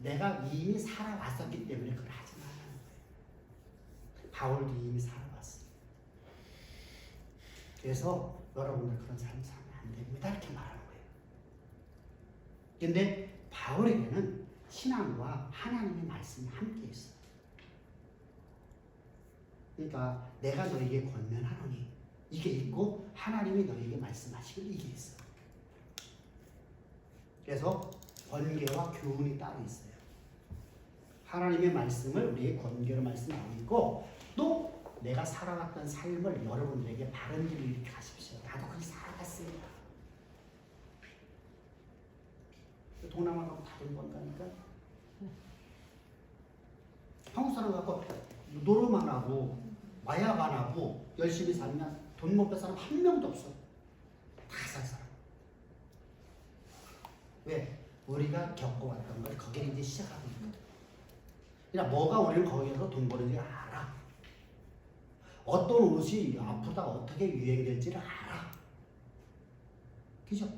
내가 이미 살아왔었기 때문에 그걸 하지 말라는 거예요. 바울도 이미 살아왔어. 그래서 여러분들 그런 삶 살면 안 됩니다. 이렇게 말하는 거예요. 근데 바울에게는 신앙과 하나님의 말씀이 함께 있어. 그러니까 내가 너에게 권면하노니 이게 있고 하나님이 너에게 말씀하시길 이게 있어. 그래서 권계와 교훈이 따로 있어요. 하나님의 말씀을 우리에게 권계로 말씀하고 있고 또 내가 살아왔던 삶을 여러분들에게 바른 길을 이렇게 하십시오. 나도 그렇게 살아갔습니다. 동남아 가면 다른 건가니까 한국 사람 갖고 노름만 하고 마약 안 하고 열심히 살면 돈 못 뺄 사람 한 명도 없어. 다 살 사람. 왜? 우리가 겪어왔던 걸 거기에 이제 시작하고 있거든. 그러니까 뭐가 우리는 거기에서 돈 버는지 알아. 어떤 옷이 앞으로 어떻게 유행될지를 알아. 그죠?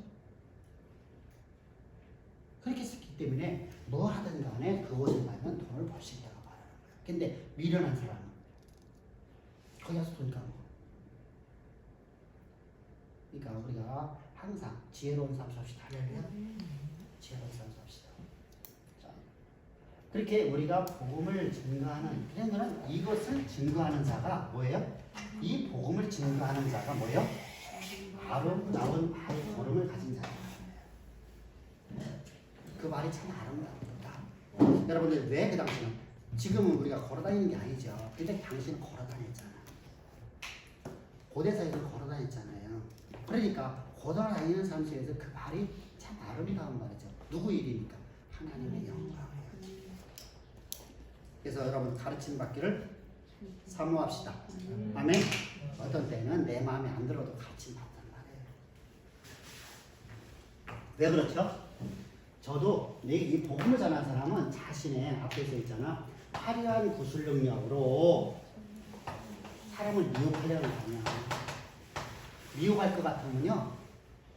그렇게 했기 때문에 뭐 하든 간에 그곳에 가면 돈을 벌 수 있다고 말하는 거야. 근데 미련한 사람은 거기 가서 돈 까먹어. 그러니까 우리가 항상 지혜로운 삶 삽시다. 할렐루야. 지혜로운 삶 삽시다. 자, 그렇게 우리가 복음을 증거하는, 그러면 이것을 증거하는 자가 뭐예요? 이 복음을 증거하는 자가 뭐예요? 바로 나온 바로 걸음을 가진 자예요. 그 말이 참 아름답다. 여러분들 왜 그 당시는 지금은 우리가 걸어다니는 게 아니죠. 근데 당신은 걸어다녔잖아. 고대사에서 걸어다녔잖아요. 그러니까 걸어다니는 삶 속에서 그 말이 참 아름다운 말이죠. 누구 일입니까? 하나님의 영광이에요. 그래서 여러분 가르침 받기를 사모합시다. 아멘. 어떤 때는 내 마음에 안 들어도 가르침 받단 말이에요. 왜 그렇죠? 저도 이 복음을 전한 사람은 자신의 앞에서 있잖아 화려한 구술 능력으로 사람을 미혹하려는 거 아니야. 미혹할 것 같으면요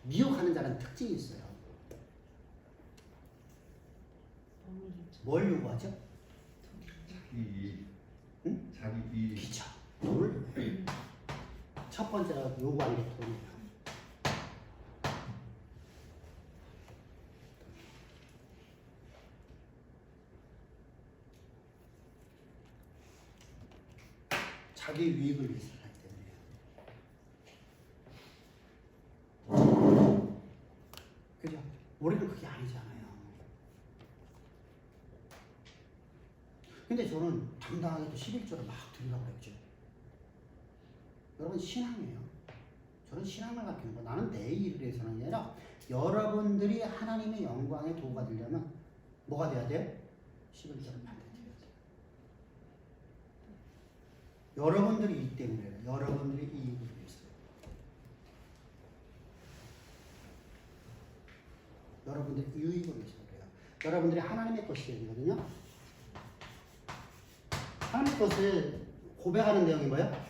미혹하는 자는 특징이 있어요. 뭘 요구하죠? 자기 이익. 응? 자기 이익. 그쵸. 돈을 요구해요. 첫 번째로 요구하는 게 돈이에요. 자기 유익을 위해서 하기 때문에. 그죠? 우리는 그게 아니잖아요. 근데 저는 당당하게 또 11조를 막 드리라고 그랬죠. 여러분 신앙이에요. 저는 신앙을 가르치는 거. 나는 내 일을 위해서는 아니라 여러분들이 하나님의 영광의 도구가 되려면 뭐가 돼야 돼요? 11조를 반드시 드려야 돼요. 여러분들이 이 때문에 여러분들이 이익을 위해서 여러분들의 유익을 위해서 그래요. 여러분들이 하나님의 것이 되거든요. 하나님의 것을 고백하는 내용이 뭐예요?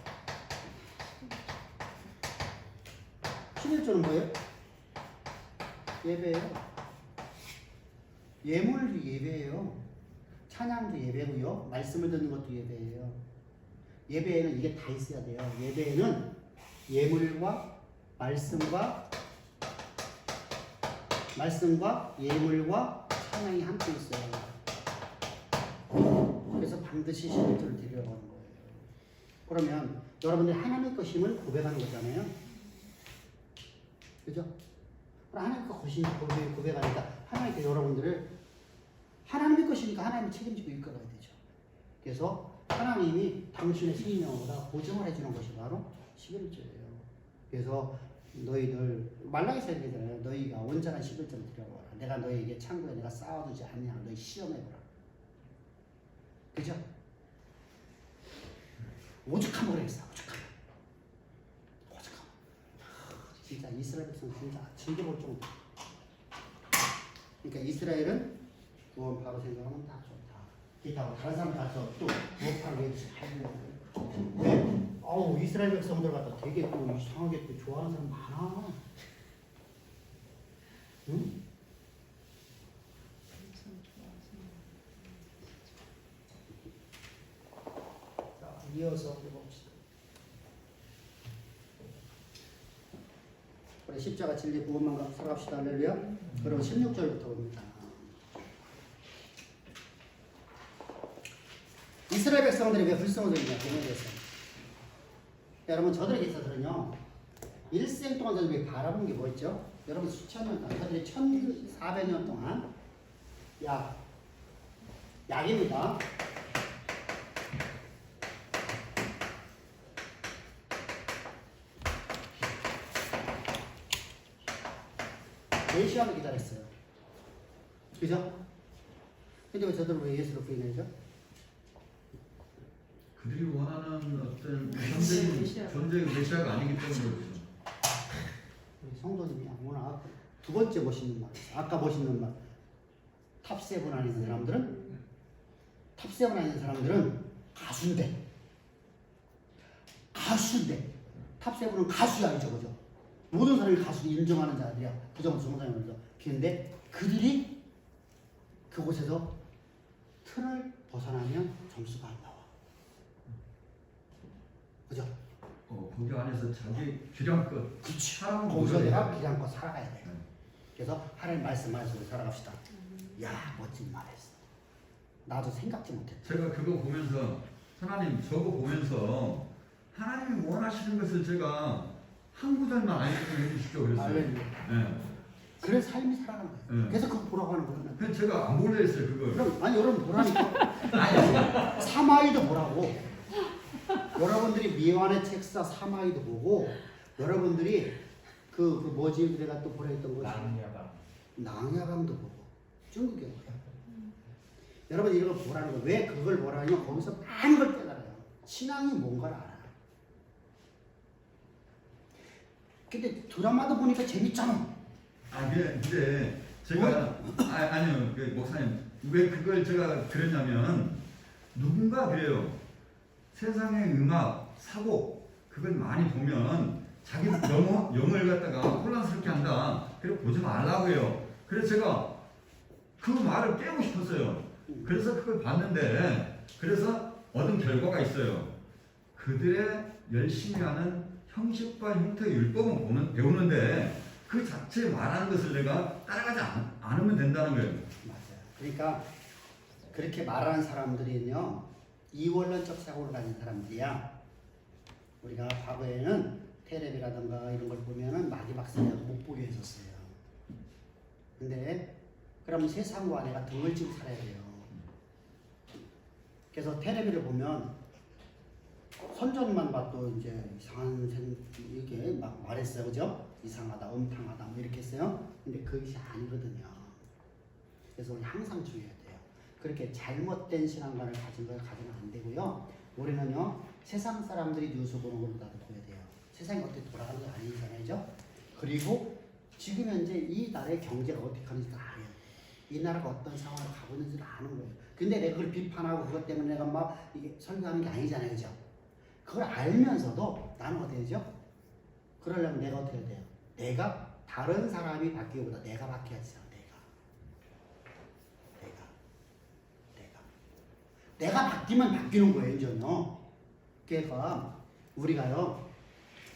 11조는 뭐예요? 예배예요. 예물도 예배예요. 찬양도 예배고요. 말씀을 듣는 것도 예배예요. 예배에는 이게 다 있어야 돼요. 예배에는 예물과 말씀과 예물과 찬양이 함께 있어요. 그래서 반드시 11조를 드리려고 하는 거예요. 그러면 여러분들이 하나님의 것임을 고백하는 거잖아요. 그죠? 하나님의 것임을 고백하니까 하나님께 여러분들을 하나님의 것이니까 하나님이 책임지고 이끌어가야 되죠. 그래서 하나님이 당신의 생명보다 보증을 해주는 것이 바로 11조예요. 그래서 너희들 말라기서 얘기하잖아요. 너희가 온전한 11조를 드려보라. 내가 너희에게 창고에 내가 쌓아두지 않냐. 너희 시험해보라. 그죠? 오죽하면 그러겠어. 오죽하면. 진짜 이스라엘 백성 진짜 즐겨볼 정도. 그러니까 이스라엘은 구원파로 생각하면 다 좋다. 기타고 다른 사람 가서 또 구원파로 얘기를 하고. 왜? 어우 이스라엘 백성들 갖다 되게 또 이상하게 또 좋아하는 사람 많아. 응? 자 이어서 봅시다. 우리 십자가 진리 구원만 살아갑시다. 할렐루야. 그럼 16절부터 봅니다. 이스라엘 백성들이 왜 불성을 드리냐 대면에서. 여러분 저들에게 있어서는요 일생 동안 저들이 바라본 게 뭐 있죠? 여러분 수천 년 동안 저들이 1400년 동안 약입니다. 메시아를 기다렸어요. 그죠? 근데 왜 저들은 왜 예수를 부인하죠? 그들이 원하는 어떤 전쟁의 메시아가 아니기 때문에 그렇죠. 우리 성도님이 워낙 두 번째 멋있는 말, 아까 멋있는 말, 탑7 안에 있는 사람들은 가수인데 탑7은 가수야 이죠, 그죠? 모든 사람이 가수 인정하는 자들이야. 부정 정상이죠. 그런데 그들이 그곳에서 틀을 벗어나면 점수가 안 나와. 그죠? 거기 안에서 자기 기량껏 그치. 사람은 거기서 모자라요. 내가 기량껏 살아가야 돼. 그래서 하나님 말씀 안에서 우리 살아갑시다. 야 멋진 말했어. 나도 생각지 못했다. 제가 그거 보면서 하나님 저거 보면서 하나님이 원하시는 것을 제가 한 구절만 알려주면 해주시죠 그랬어요. 네. 그래 삶이 살아가는 거예요. 네. 그래서 그거 보라고 하는 거예요. 그래서 제가 안 보려 했어요 그걸. 그럼 아니 여러분 보라니까. 사마이도 보라고. 여러분들이 미완의 책사 사마이도 보고 여러분들이 그 뭐지 내가 또 보라 했던 거지. 낭야방도 보고 중국에 보라. 여러분 이런 걸 보라는 거. 왜 그걸 보라냐면 거기서 많은 걸 깨달아요. 신앙이 뭔가를 알아요. 근데 드라마도 보니까 재밌잖아. 근데 제가 아니요 그 목사님 왜 그걸 제가 그랬냐면 누군가 그래요. 세상의 음악 사고 그걸 많이 보면 자기 영을 갖다가 혼란스럽게 한다. 그래 보지 말라고 해요. 그래서 제가 그 말을 깨우고 싶었어요. 그래서 그걸 봤는데 그래서 얻은 결과가 있어요. 그들의 열심히 하는 형식과 형태의 율법은 배우는데 그 자체 말하는 것을 내가 따라가지 않으면 된다는 거예요. 맞아요. 그러니까 그렇게 말하는 사람들은요 이원론적 사고를 가진 사람들이야. 우리가 과거에는 테레비라든가 이런 걸 보면은 마귀 박사라고 못 보게 했었어요. 근데 그러면 세상과 내가 등을 지고 살아야 돼요. 그래서 테레비를 보면 선전만 봐도 이제 이상한 이렇게 막 말했어요, 그죠? 이상하다, 음탕하다, 뭐 이렇게 했어요. 근데 그것이 아니거든요. 그래서 우리 항상 주의해야 돼요. 그렇게 잘못된 신앙관을 가진 걸 가지면 안 되고요. 우리는요 세상 사람들이 뉴스 보는 것보다도 보야 돼요. 세상이 어떻게 돌아가는 거 아니잖아요, 그죠? 그리고 지금 현재 이 나라의 경제가 어떻게 하는지도 알아야 돼요. 이 나라가 어떤 상황을 가고 있는지를 아는 거예요. 근데 내가 그걸 비판하고 그것 때문에 내가 막 이게 설교하는 게 아니잖아요, 그죠? 그걸 알면서도 나는 어떻게 되죠? 그러려면 내가 어떻게 해야 돼요? 내가 다른 사람이 바뀌기보다 내가 바뀌어야죠. 내가 바뀌면 바뀌는 거예요, 이제는요. 그러니까 우리가요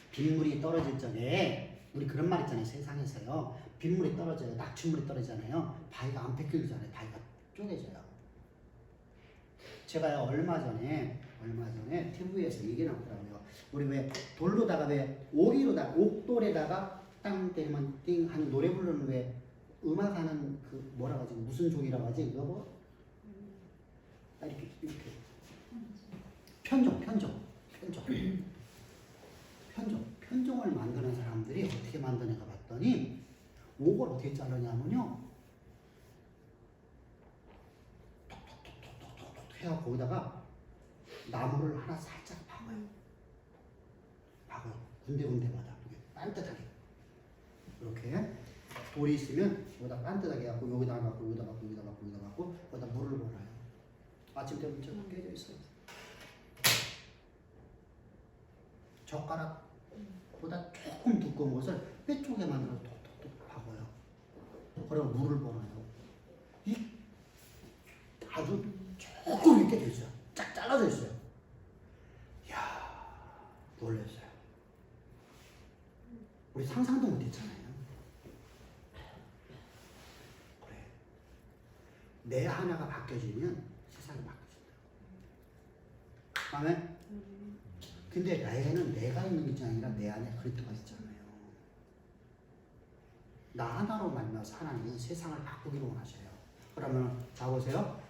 빗물이 떨어질 적에 우리 그런 말 있잖아요. 세상에서요 빗물이 떨어져요. 낙춘물이 떨어지잖아요. 바위가 안 뺏겨지잖아요. 바위가 쪼개져요. 제가요 얼마 전에 TV에서 얘기 나왔더라고요. 우리 왜 돌로다가 왜 옥돌에다가 땅 때리면 띵 하는 노래 부르는 왜 음악하는 그 뭐라 하지 무슨 종이라고 하지 이거 뭐 이렇게 편종을 만드는 사람들이 어떻게 만드는가 봤더니 옥을 어떻게 자르냐면요 톡톡톡톡톡톡 해서 거기다가 나무를 하나 살짝 박아요. 군데군데마다 이렇게 반듯하게 이렇게 돌이 있으면 여기다 반듯하게 해갖고 여기다 갖고 여기다 갖고 여기다 갖고 여기다 갖고 거기다 물을 부어요. 아침 때부터 깨져 있어요. 젓가락보다 조금 두꺼운 것을 뼈쪽에 만들어 톡톡톡 박아요. 그리고 물을 부어요. 이 아주 조금 이렇게 돼 있어요. 쫙 잘라져 있어요. 이야, 놀랐어요. 우리 상상도 못했잖아요. 그래. 내 하나가 바뀌어지면 세상이 바뀌어진다. 아멘? 근데 나에게는 내가 있는 게 아니라 내 안에 그리스도가 있잖아요. 나 하나로 만나서 하나님은 세상을 바꾸기를 원하셔요. 그러면 자 보세요.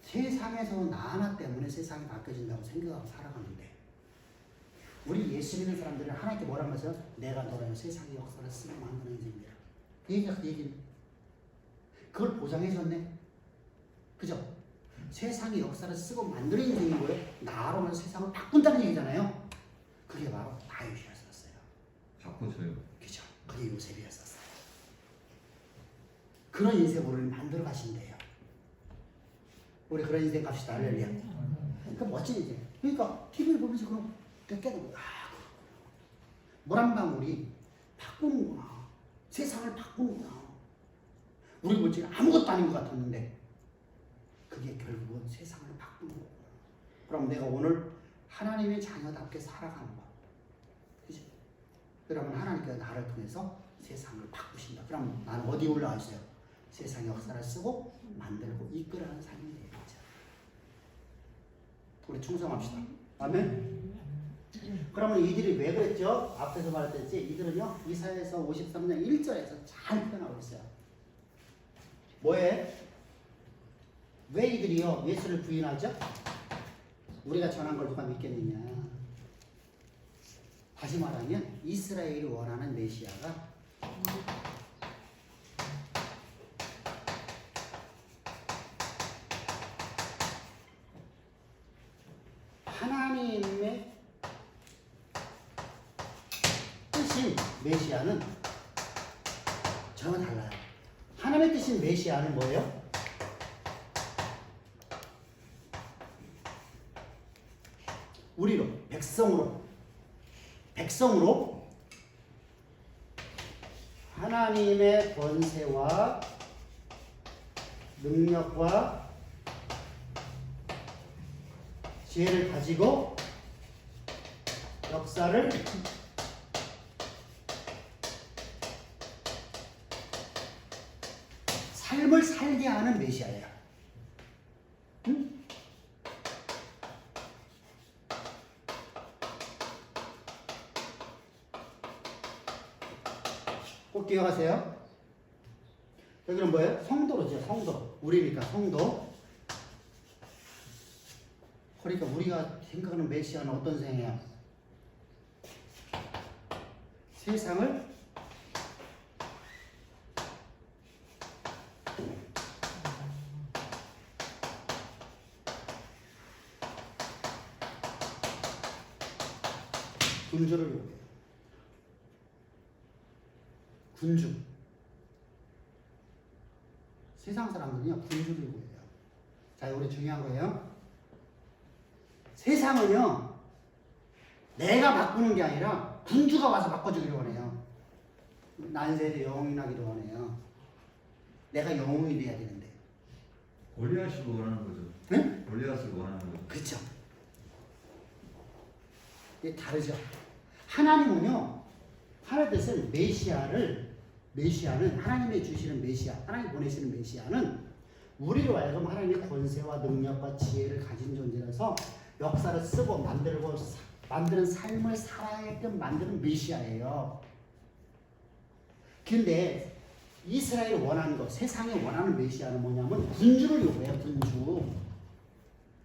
세상에서 나 하나 때문에 세상이 바뀌어진다고 생각하고 살아가는데 우리 예수 믿는 사람들은 하나님께 뭐라고 하세요? 내가 너라면 세상의 역사를 쓰고 만드는 인생이다. 그 얘기는 그걸 보장해 줬네. 그죠? 세상의 역사를 쓰고 만드는 인생인 거예요. 나로는 세상을 바꾼다는 얘기잖아요. 그게 바로 다윗이었어요. 바꿔줘요. 그죠? 그게 요셉이었어요. 그런 인생을 만들어 가신대요. 우리 그런 인생 갑시다. 할렐루야. 그 멋진 인생. 그러니까 TV를 보면서 그럼 깨닫고 물 한 방울이 바꾸는구나. 세상을 바꾸는구나. 우리 볼지 아무것도 아닌 것 같았는데 그게 결국은 세상을 바꾸는 거구나. 그럼 내가 오늘 하나님의 자녀답게 살아가는 거. 그죠? 그러면 하나님께서 나를 통해서 세상을 바꾸신다. 그럼 나는 어디 올라와 있어요? 세상의 역사를 쓰고 만들고 이끌어가는 삶이 되는 거죠. 우리 충성합시다. 아멘? 그러면 이들이 왜 그랬죠? 앞에서 말했듯이 이들은요 이사야서 53장 1절에서 잘 표현하고 있어요. 뭐에? 왜 이들이요 예수를 부인하죠? 우리가 전한 걸 누가 믿겠느냐? 다시 말하면 이스라엘이 원하는 메시아가 하나님의 뜻인 메시아는 전혀 달라요. 하나님의 하나님의 뜻인 메시아는 뭐예요? 우리로, 백성으로 하나님의 권세와 능력과 지혜를 가지고 역사를 삶을 살게 하는 메시아예요. 응? 꼭 기억하세요. 여기는 뭐예요? 성도로죠. 성도. 우리니까 성도. 그러니까 우리가 생각하는 메시아는 어떤 생이에요? 세상을 군주를 요구해요. 군주. 세상 사람들은요, 군주를 요구해요. 자, 우리 중요한 거예요. 세상은요, 내가 바꾸는 게 아니라 군주가 와서 바꿔주기를 원해요. 난세도 영웅이 나기를 원해요. 내가 영웅이 돼야 되는데. 골리앗을 원하는 거죠. 응? 골리앗을 원하는 거죠. 그렇죠. 이게 다르죠. 하나님은요, 하나님 뜻은 메시아는 하나님이 주시는 메시아, 하나님 보내시는 메시아는 우리로 하여금 하나님의 권세와 능력과 지혜를 가진 존재라서 역사를 쓰고 만드는 삶을 살아야게끔 만드는 메시아예요. 근데 이스라엘이 원하는 것, 세상이 원하는 메시아는 뭐냐면 군주를 요구해요. 군주.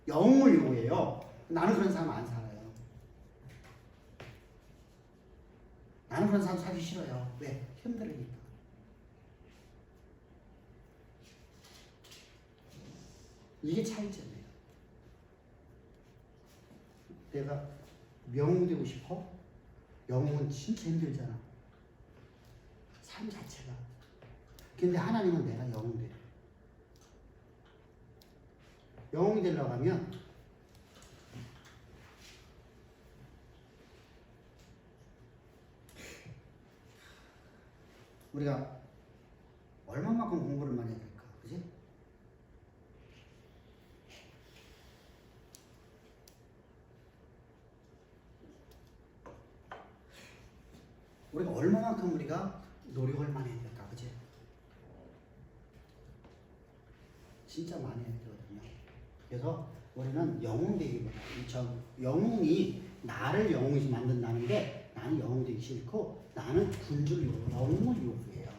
영웅을 요구해요. 나는 그런 사람 안 살아요. 나는 그런 사람 살기 싫어요. 왜? 힘들으니까. 이게 차이점이에요. 내가 영웅 되고 싶어? 영웅은 진짜 힘들잖아. 삶 자체가. 근데 하나님은 내가 영웅 되려. 영웅이 되려고 하면 우리가 얼마만큼 공부를 많이 해야 될까? 그지? 우리가 얼마만큼 우리가 노력을 많이 해야 될까? 그지? 진짜 많이 해야 되거든요. 그래서 우리는 영웅 되기보다 영웅이 나를 영웅이 만든다는 게 나는 영웅 되기 싫고 나는 군주를 영웅을 요구해요.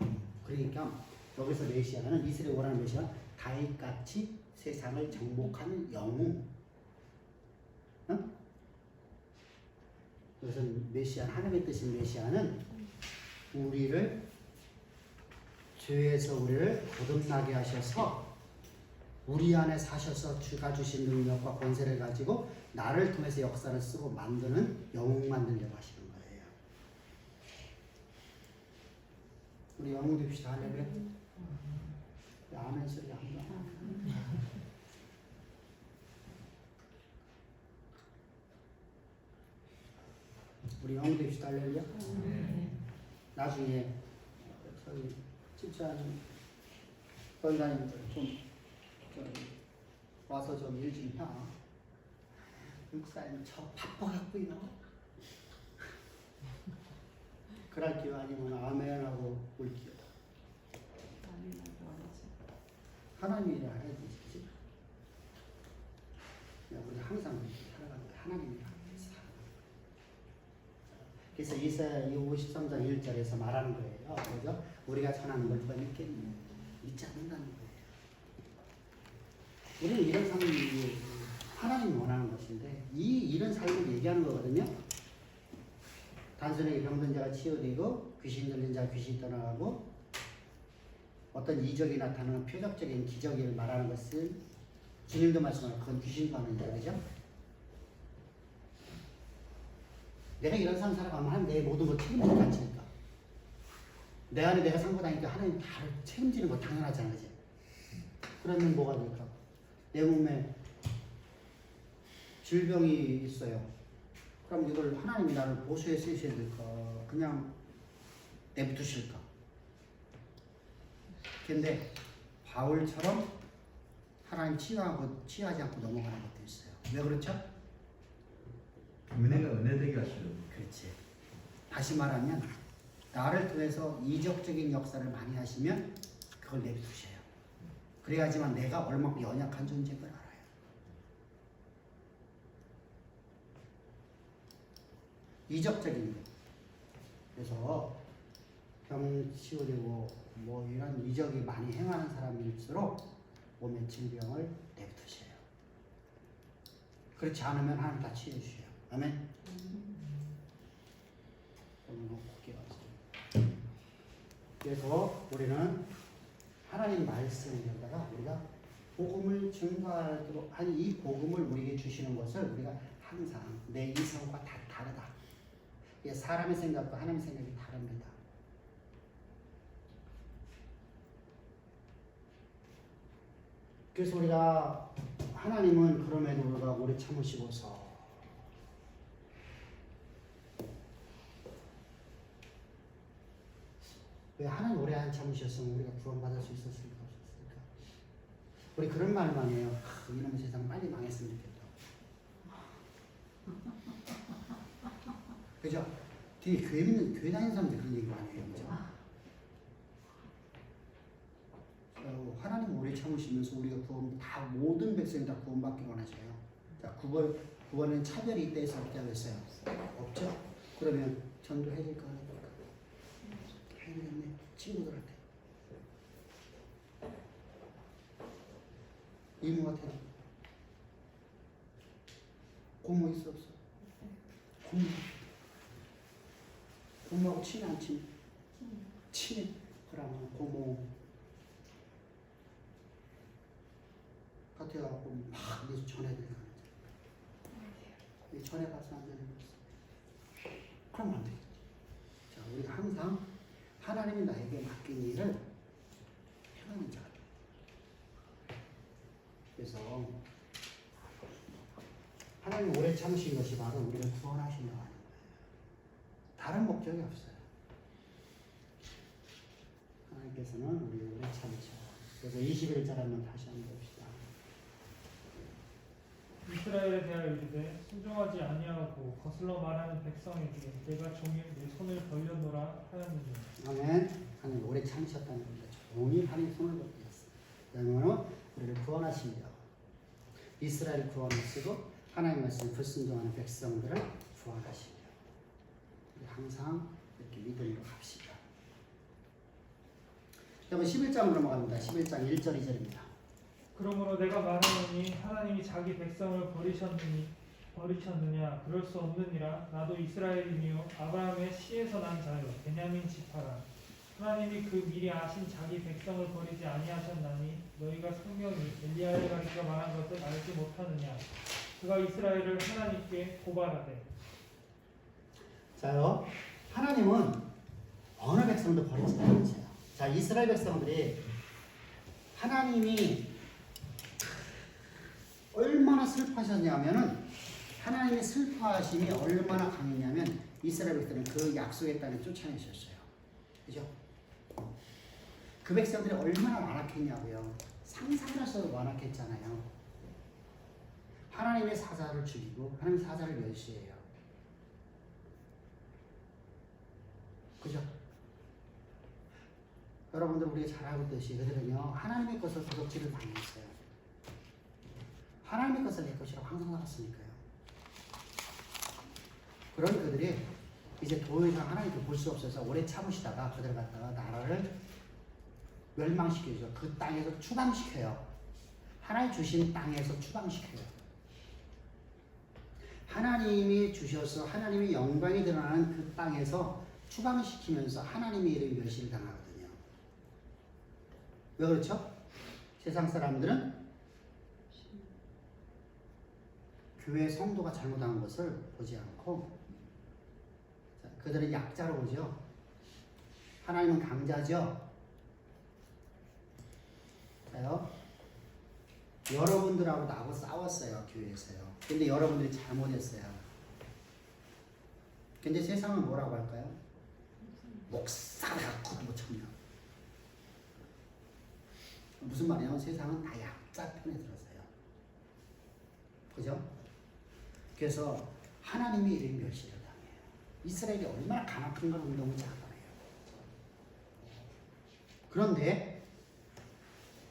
그러니까 여기서 메시아는 이스라엘 원하는 메시아 다윗같이 세상을 정복하는 영웅. 응? 그래서 메시아 하나님의 뜻인 메시아는 우리를 죄에서 우리를 거듭나게 하셔서 우리 안에 사셔서 주가 주신 능력과 권세를 가지고 나를 통해서 역사를 쓰고 만드는 영웅 만들려고 하시는 거예요. 우리 영웅 됩시다. 할렐루야. 아멘 소리 안 나. 우리 영웅 됩시다. 할렐루야. 나중에 저기 집사님 권사님들 좀 와서 좀 일 좀 해. 목사님 저 바빠갖고요. 그럴게요. 아니면 아멘하고 올게요. 하나님이라 해야 되지. 우리 항상 살아가는 게 하나님이라 해서. 그래서 이사야 53장 1절에서 말하는 거예요. 그죠? 우리가 전하는 걸 누가 믿지 않는다는 거예요. 우리는 이런 삶이 하나님이 원하는 것인데 이런 삶을 얘기하는 거거든요. 단순하게 병든 자가 치유되고 귀신 들린 자가 귀신이 떠나가고 어떤 이적이 나타나는 표적적인 기적을 말하는 것은 주님도 말씀하는 그건 귀신도 하는 이야기죠. 내가 이런 삶 살아가면 내 모든 걸 책임질 것 같으니까 내 안에 내가 상고다니까 하나님 다 책임지는 거 당연하잖아, 그지? 그러면 뭐가 될까? 내 몸에 질병이 있어요. 그럼 이걸 하나님이 나를 보수해 쓰셔야 될까? 그냥 내비두실까? 근데 바울처럼 하나님 치유하지 않고 넘어가는 것도 있어요. 왜 그렇죠? 은혜가 은혜되게 하시죠. 그렇지. 다시 말하면 나를 통해서 이적적인 역사를 많이 하시면 그걸 내비두셔요. 그래야지만 내가 얼마큼 연약한 존재인 걸 알아요. 이적적인 것. 그래서 병 치유되고 뭐 이런 이적이 많이 행하는 사람일수록 몸의 질병을 내비두셔요. 그렇지 않으면 하나님 다 치유해 주셔요. 아멘. 그래서 우리는 하나님 말씀을 갖다가 우리가 복음을 증거하도록 아니 이 복음을 우리에게 주시는 것을 우리가 항상 내 이성과 다 다르다. 이게 사람의 생각과 하나님의 생각이 다릅니다. 그래서 우리가 하나님은 그럼에도 불구하고 오래 참으시고서 왜 하나님 오래 안 참으셨으면 우리가 구원받을 수 있었을까 없었을까? 우리 그런 말만 해요. 이놈의 세상 빨리 망했으면 좋겠다. 그죠? 되게 교회 다니는 사람들 그런 얘기 많이 해요. 그죠? 하나님 오래 참으시면서 우리가 다 모든 백성이 다 구원받기를 원하셔요. 자, 구원은 차별이 있다 해서 없다고 했어요. 없죠? 그러면 전도해야 될까 안 해야 될까? 해야 되겠네. 친구들한테. 이모한테. 고모 있어 없어? 고모. 고모하고 친해 안 친해? 친해. 그러면 고모. 같이 가고 막 이제 전해야 되는 거죠. 전해가서 안 되는 거죠. 그러면 안 되겠지. 자, 우리가 항상 하나님이 나에게 맡긴 일을 행하는 자가 돼. 그래서 하나님 오래 참으신 것이 바로 우리를 구원하시려고 하는 거예요. 다른 목적이 없어요. 하나님께서는 우리를 오래 참으셔. 그래서 21절 한번 다시 한번 봅시다. 이스라엘에 대하여 이르되 순종하지 아니하고 거슬러 말하는 백성에게 내가 종일 내 손을 벌려노라 하였느니라. 아멘. 하나님 오래 참으셨다는 겁니다. 종일 하나님 손을 벌렸어요. 그러면 우리를 구원하시며 이스라엘 구원하시고 하나님 말씀 불순종하는 백성들을 구원하시며 우리 항상 이렇게 믿음으로 갑시다. 그러면 11장으로 넘어갑니다. 11장 1절 2절입니다. 그러므로 내가 말하노니 하나님이 자기 백성을 버리셨느냐 그럴 수 없느니라. 나도 이스라엘이며 아브라함의 씨에서 난 자요 베냐민 지파라. 하나님이 그 미리 아신 자기 백성을 버리지 아니하셨나니 너희가 성경이 엘리야를 가리켜 말한 것을 알지 못하느냐. 그가 이스라엘을 하나님께 고발하되. 자요. 하나님은 어느 백성도 버리지 않으세요. 자, 이스라엘 백성들이 하나님이 얼마나 슬퍼하셨냐면은 하나님의 슬퍼하심이 얼마나 강했냐면 이스라엘 백성은 그 약속의 땅에 쫓아내셨어요. 그죠? 그 백성들이 얼마나 완악했냐고요. 상상할수록 완악했잖아요. 하나님의 사자를 죽이고 하나님의 사자를 멸시해요. 그죠? 여러분들 우리가 잘 알고 있듯이 그들은요 하나님의 것을 도둑질을 당했어요. 하나님의 것을 내 것이라고 항상 살았으니까요. 그런 그들이 이제 더 이상 하나님을 볼 수 없어서 오래 참으시다가 그들 갖다가 나라를 멸망시켜서 그 땅에서 추방시켜요. 하나님 주신 땅에서 추방시켜요. 하나님이 주셔서 하나님의 영광이 드러나는 그 땅에서 추방시키면서 하나님의 이름이 멸시를 당하거든요. 왜 그렇죠? 세상 사람들은 교회 성도가 잘못한 것을 보지 않고 그들은 약자로 보죠. 하나님은 강자죠. 자요. 여러분들하고 나하고 싸웠어요. 교회에서요. 근데 여러분들이 잘못했어요. 근데 세상은 뭐라고 할까요? 목사가 갖고 못 참냐. 무슨 말이냐면 세상은 다 약자 편에 들어서요. 그죠? 그래서 하나님이 이를 멸시를 당해요. 이스라엘이 얼마나 가나큰 걸 우리 너무 잘 알아요. 그런데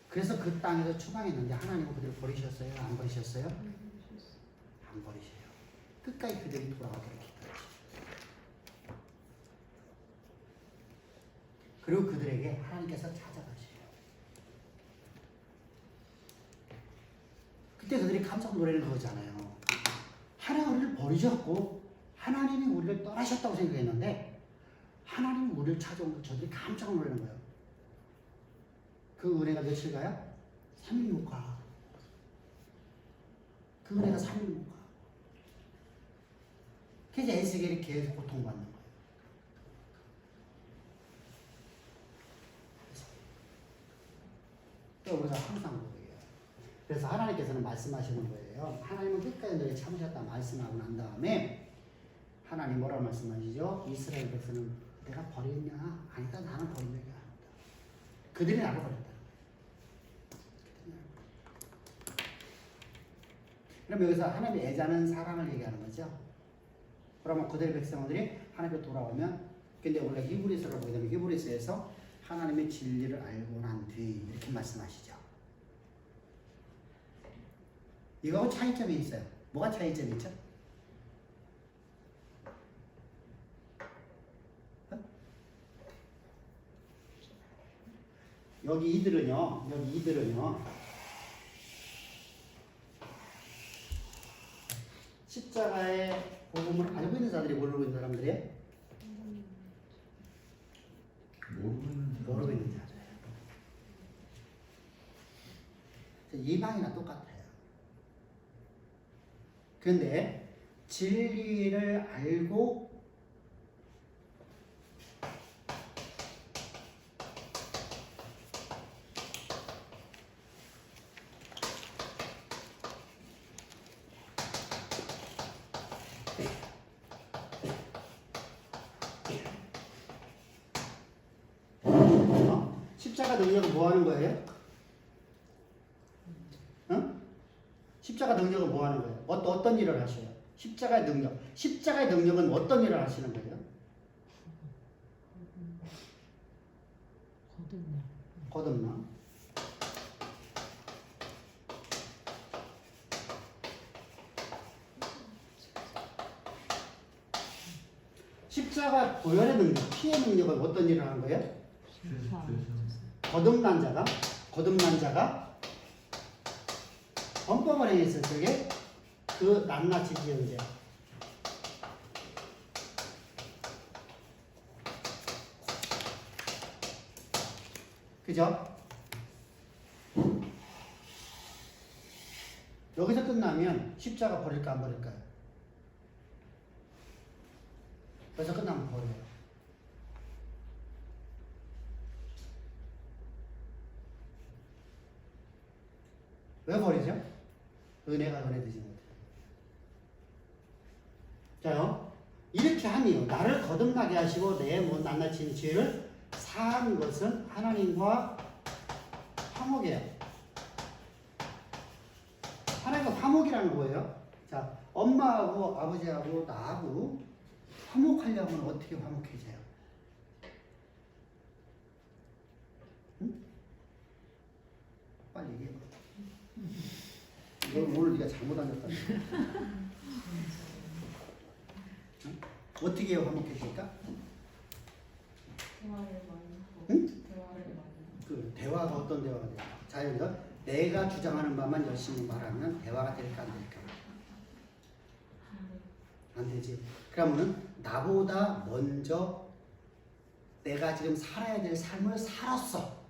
그래서 그 땅에서 추방했는데 하나님은 그들을 버리셨어요? 안 버리셨어요? 안 버리셔요. 끝까지 그들이 돌아가도록 기다리시죠. 그리고 그들에게 하나님께서 찾아가셔요. 그때 그들이 깜짝 놀라는 거잖아요. 하나님 우리를 버리셨고 하나님이 우리를 떠나셨다고 생각했는데 하나님이 우리를 찾아온 거 저들이 깜짝 놀라는 거예요. 그 은혜가 며칠 가요? 3일 못 가. 그 은혜가 3일 못 가. 그래서 에스겔이 계속 고통받는 거예요. 또 우리가 항상 그래요. 그래서 하나님께서는 말씀하시는 거예요. 하나님은 끝까지 너희 참으셨다 말씀하고 난 다음에 하나님 뭐라고 말씀하시죠? 이스라엘 백성은 내가 버렸냐? 아니다. 나는 버린 적이 아니다. 그들이 나를 버렸다. 그럼 여기서 하나님의 애자는 사랑을 얘기하는 거죠. 그러면 그들의 백성들이 하나님께 돌아오면, 근데 원래 히브리서를 보게 되면 히브리서에서 하나님의 진리를 알고 난 뒤 이렇게 말씀하시죠. 이거하고 차이점이 있어요. 뭐가 차이점이 있죠? 여기 이들은요, 십자가의 복음을 알고 있는 자들이 모르고 있는 사람들이에요? 모르고 있는 자들이에요. 이방이나 똑같아요. 그런데 진리를 알고 십자가 능력은 뭐 하는 거예요? 응? 십자가 능력은 뭐 하는 거예요? 어떤 일을 하셔요? 십자가의 능력. 십자가의 능력은 어떤 일을 하시는 거예요? 거듭나. 십자가 보혈의 능력, 피의 능력은 어떤 일을 하는 거예요? 거듭난 자가 범법을 행했을 적에 그 낱낱이 지은 죄. 그죠? 여기서 끝나면 십자가 버릴까 안 버릴까요? 여기서 끝나면 버려요. 왜 버리죠? 은혜가 은혜되지 못해요. 자요, 이렇게 하니요. 나를 거듭나게 하시고 내 낱낱이 죄를 사한 것은 하나님과 화목이에요. 하나님과 화목이라는 거예요. 자, 엄마하고 아버지하고 나하고 화목하려면 어떻게 화목해져요? 응? 빨리 얘기해봐. 너 오늘 네가 잘못 앉았다는 응? 어떻게 해야 화목해질까? 대화를 많이 하고. 응? 대화를 많이 하고. 그 대화가 어떤 대화가 돼요? 자, 여기서 내가 주장하는 바만 열심히 말하면 대화가 될까 안 될까? 안 되지. 그러면은 나보다 먼저 내가 지금 살아야 될 삶을 살았어.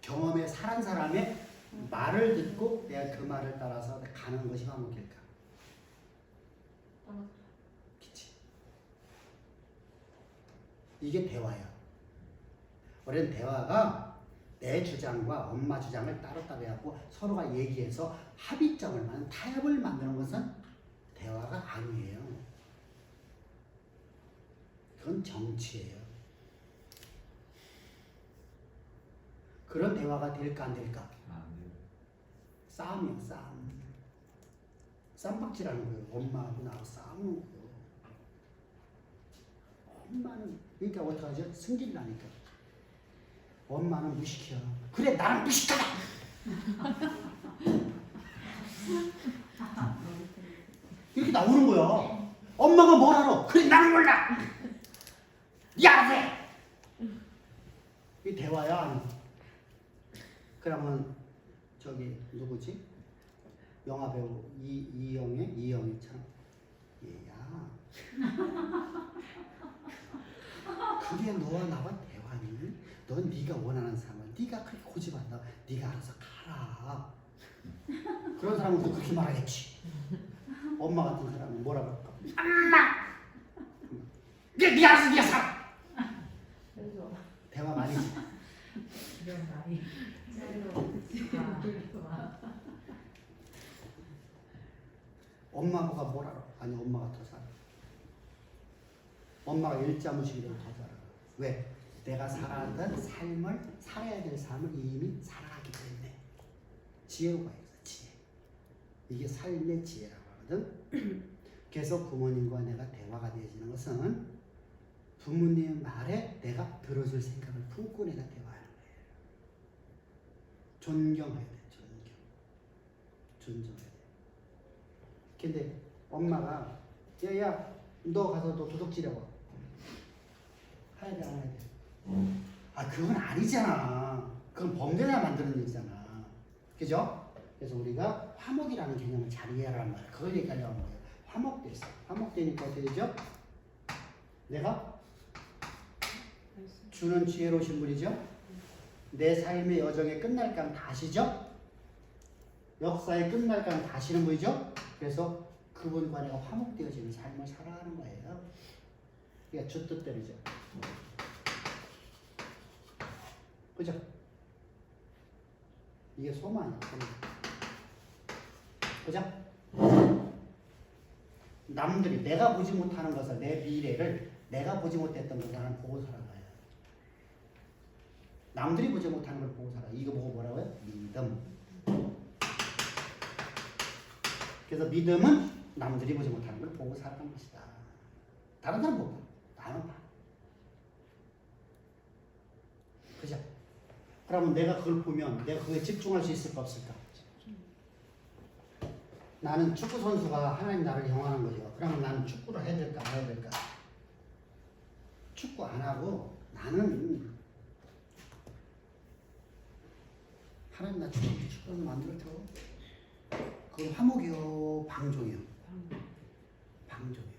경험에 살은 사람의 말을 듣고 내가 그 말을 따라서 가는 것이 화목일까? 그치. 이게 대화야. 우리는 대화가 내 주장과 엄마 주장을 따로따로 해갖고 서로가 얘기해서 합의점을 만든 타협을 만드는 것은 대화가 아니에요. 그건 정치예요. 그런 대화가 될까 안 될까? 아, 네. 싸움이요, 싸움. 쌈박질하는 거예요. 엄마하고 나하고 싸우는 거예요. 엄마는 그러니까 어떡하죠? 승질 나니까. 엄마는 무식해요. 그래 나랑 무식하다. 이렇게 나오는 거야. 엄마가 뭘 알아? 그래 나는 몰라. 네 알아서 해. 이 대화야 아니? 그러면 저기 누구지? 영화 배우 이영애 참 얘야. 그게 너와 나와 대화니? 넌 네가 원하는 사람을 네가 그렇게 고집한다. 네가 알아서 가라. 그런 사람은 또 그렇게 말하겠지. 엄마 같은 사람은 뭐라 그럴까? 엄마! 네 알아서 네가 살아. 대화 많이 지. 이런 나이. 엄마가 뭘 알아? 아니 엄마가 더 살아. 엄마가 일자무식이라도 더 살아. 왜? 내가 살아가던 삶을 살아야 될 삶을 이미 살아가기 때문에 지혜로가 있어. 지혜. 이게 삶의 지혜라고 하거든. 그래서 부모님과 내가 대화가 되어지는 것은 부모님의 말에 내가 들어줄 생각을 품고 내가 대화하는 거예요. 존경해야 돼. 존경해야 돼. 근데 엄마가 야야 너 가서 너 도둑질해봐. 해야 돼 안 해야 돼? 아 그건 아니잖아. 그건 범죄자 만드는 얘기잖아. 그죠? 그래서 우리가 화목이라는 개념을 잘 이해하란 말이야. 그걸 얘기하려고 하는 거예요. 화목됐어. 화목되니까 어떻게 되죠? 내가 주는 지혜로우신 분이죠? 내 삶의 여정이 끝날까 다시죠? 역사의 끝날까 다시는 분이죠? 그래서 그분과 내가 화목되어지는 삶을 살아가는 거예요. 그러니까 주 뜻대로죠. 그죠? 이게 소망이야. 그죠? 남들이 내가 보지 못하는 것을 내 미래를 내가 보지 못했던 것을 나는 보고 살아가요. 남들이 보지 못하는 걸 보고 살아. 이거 보고 뭐라고요? 믿음. 그래서 믿음은 남들이 보지 못하는 걸 보고 살아가는 것이다. 다른 사람 못 봐. 나는 봐. 그죠? 그러면 내가 그걸 보면 내가 그거에 집중할 수 있을까 없을까? 나는 축구 선수가 하나님 나를 영화하는 거죠. 그러면 나는 축구를 해야 될까 안 해야 될까? 축구 안 하고 나는 하나님 나 축구를 만들어줘. 그건 화목이요, 방종이요. 방종이요.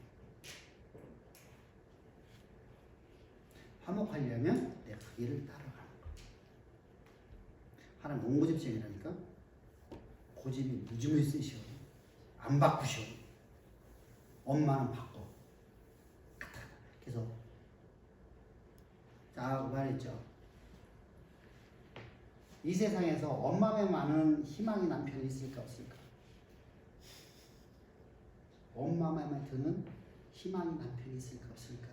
화목하려면 내가 그 길을 따라가는 거야. 하나님 옹고집쟁이라니까 고집이 무지무지 쓰셔. 안 바꾸셔. 엄마는 바꿔. 그래서 자 말했죠. 이 세상에서 엄마만은 희망의 남편이 있을까 없을까? 엄마만 드는 희망의 남편이 있을까 없을까?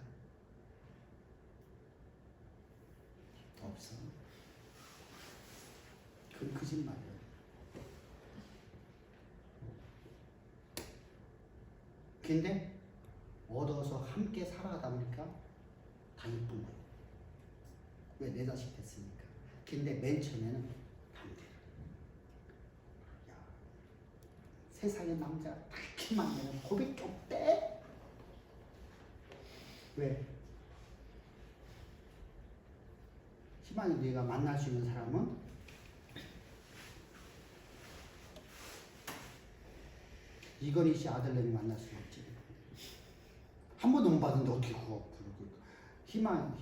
없어. 그건 거짓말이야. 근데 얻어서 함께 살아가다 보니까 다 이쁜 거야. 왜? 내 자식 됐으니까. 근데 맨 처음에는 반대로. 야, 세상에 남자 그렇게 많으면 고백 좀 빼? 왜? 희망이 네가 만날 수 있는 사람은 이건희 씨 아들내미 만날 수는 없지. 한 번도 못 봤는데 어떻게 그거 희망.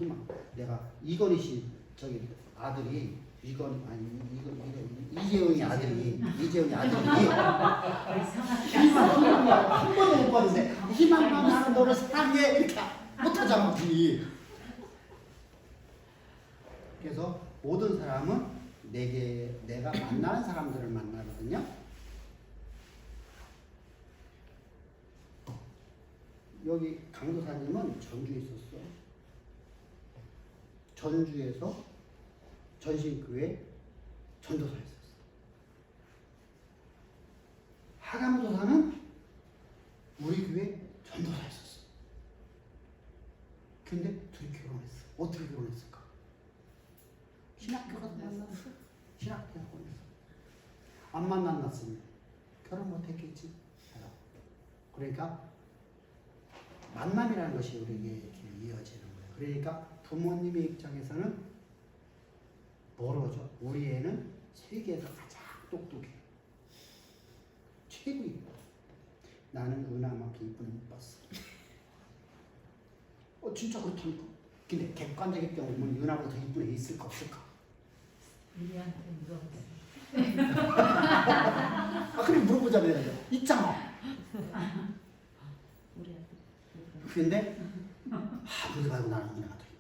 내가 이건희 씨 저기 아들이 이재용이 아들이 희망 한 번도 못 봤는데 희망만 나는 너를 사랑해 이렇게 못하잖아 우리. 모든 사람은 내가 만나는 사람들을 만나거든요. 여기 강도사님은 전주에 있었어. 전주에서 전신교회 전도사 했었어. 하감도사는 우리 교회 전도사 했었어. 근데 둘이 결혼했어. 어떻게 결혼했을까? 신학교가 만났어. 신학교가 결혼했어. 안 만났으면 결혼 못했겠지. 그러니까 만남이라는 것이 우리에게 이렇게 이어지는 거예요. 그러니까 부모님의 입장에서는 뭐로죠? 우리 애는 세계에서 가장 똑똑해. 최고 이뻐. 나는 은하만큼 이쁜 애 못 봤어. 진짜 그렇다니까. 근데 객관적인 경우 보면 은하보다 더 이쁜 애 있을까 없을까? 우리한테 물어보세요. 그래 물어보자면 있잖아. 우리한테. 근데 우리가 알고 나는 은하가 더 이뻐.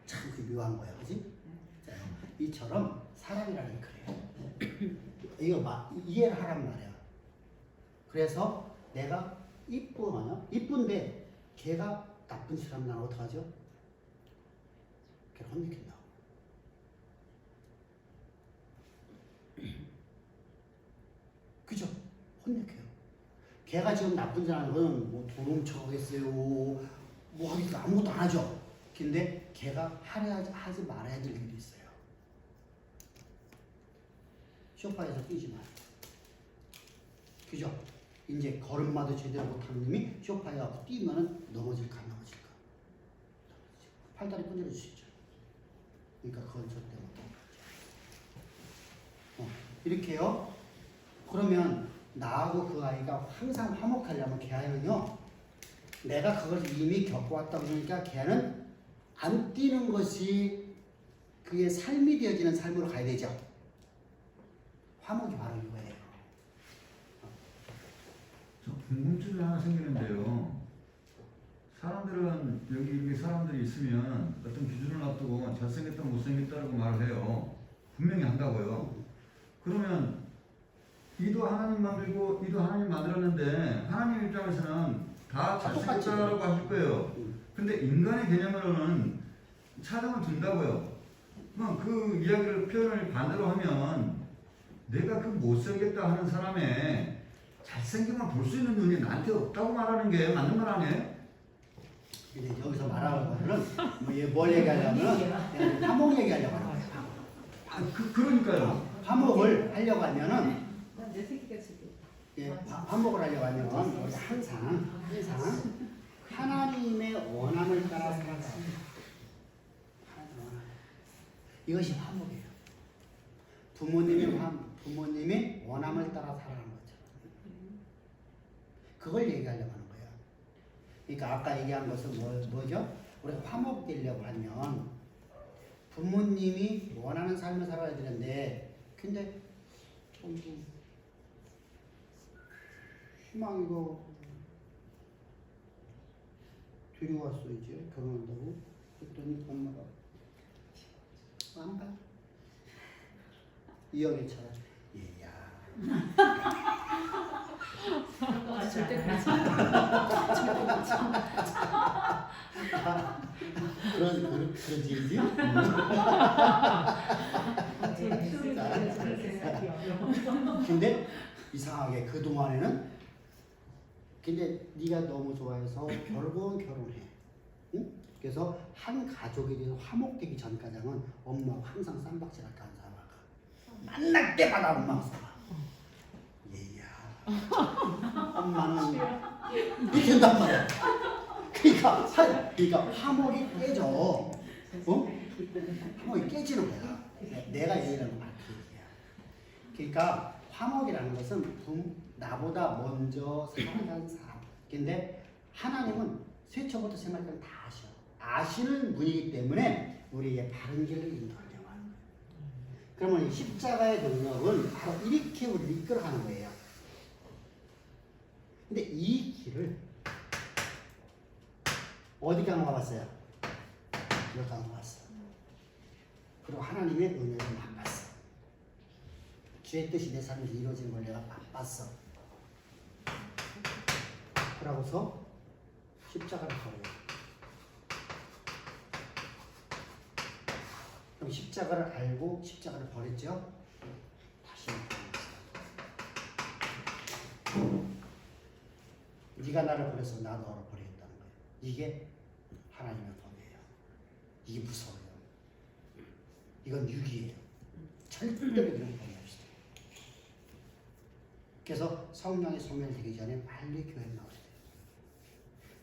참 그 묘한 거야, 그지? 자, 이처럼 사람이라는 게 그래요. 이거 이해를 하란 말이야. 그래서 내가 이쁜데 걔가 나쁜 짓을 하면 난 어떡하죠? 걔를 혼내킨다. 그죠? 혼내켜요. 걔가 지금 나쁜 짓 하는 건 뭐 돈 훔쳐가겠어요. 뭐 하겠어. 아무것도 안 하죠. 근데 걔가 하지 말아야 될 일이 있어요. 소파에서 뛰지 마. 그죠? 이제 걸음마도 제대로 못하는 놈이 소파에 가서 뛰면은 넘어질까 안 넘어질까? 팔다리 끊어질 수 있죠. 그러니까 그건 절대 못하는 거죠. 이렇게요. 그러면 나하고 그 아이가 항상 화목하려면 걔 아이는요. 내가 그걸 이미 겪어왔다 보니까 걔는 안 뛰는 것이 그의 삶이 되어지는 삶으로 가야 되죠. 화목이 바로 이거예요. 저 궁금증이 하나 생기는데요. 사람들은 여기 이렇게 사람들이 있으면 어떤 기준을 놔두고 잘생겼다 못생겼다라고 말을 해요. 분명히 한다고요. 그러면 이도 하나님 만들고 이도 하나님 만들었는데 하나님 입장에서는 다 잘생겼다라고 하실 거예요. 근데 인간의 개념으로는 차등을 둔다고요. 그럼 그 이야기를 표현을 반대로 하면 내가 그 못생겼다 하는 사람의 잘생김을 볼 수 있는 눈이 나한테 없다고 말하는 게 맞는 말 아니에요? 근데 여기서 말하는 거는 뭘 얘기하려면 화목 얘기하려고 하는 거예요. 그러니까요. 화목을 하려고 하면은 내 새끼가 지금. 화목을 하려고 하면 우리 항상 하나님의 원함을 따라 살아가야 돼요. 이것이 화목이에요. 부모님의 원함을 따라 살아가는 거죠. 그걸 얘기하려고 하는 거예요. 그러니까 아까 얘기한 것은 뭐죠? 우리가 화목되려고 하면 부모님이 원하는 삶을 살아야 되는데 근데 희망이가 데려왔어 이제 결혼한다고 그랬더니 엄마가 안 봐. 이영애처럼 얘야 절대 그러지 그런 얘기지? 근데 이상하게 그 동안에는 근데 네가 너무 좋아해서 결국은 결혼해. 응? 그래서 한 가족에 대해서 화목되기 전까지는 엄마가 항상 쌈박질할 까 사람아. 만날 때마다 엄마가 싸워. 얘야. 엄마는 이렇게 된단 말이야. 그러니까 화목이 깨져. 화목이 깨지는 거야. 내가 얘기하는 건 그 얘기야. 그러니까 화목이라는 것은 나보다 먼저 살아간 사람. 근데 하나님은 세초부터 세말까지 다 아셔. 아시는 분이기 때문에 우리에게 바른 길을 인도하려고 하는 거예요. 그러면 이 십자가의 능력은 바로 이렇게 우리를 이끌어가는 거예요. 근데 이 길을 어디 가는 거 봤어요? 여기 가는 거 봤어. 그리고 하나님의 은혜를 맛봤어. 주의 뜻이 내 삶에서 이루어지는 걸 내가 맛봤어. 그러고서 십자가를 버려요. 그럼 십자가를 알고 십자가를 버렸죠? 다시 네가 나를 버려서 나도 너를 버리겠다는 거예요. 이게 하나님의 법이에요. 이게 무서워요. 이건 유기예요. 절대로 이런 버리합시다. 그래서 성령이 소멸되기 전에 빨리 교회에 나와야 돼요.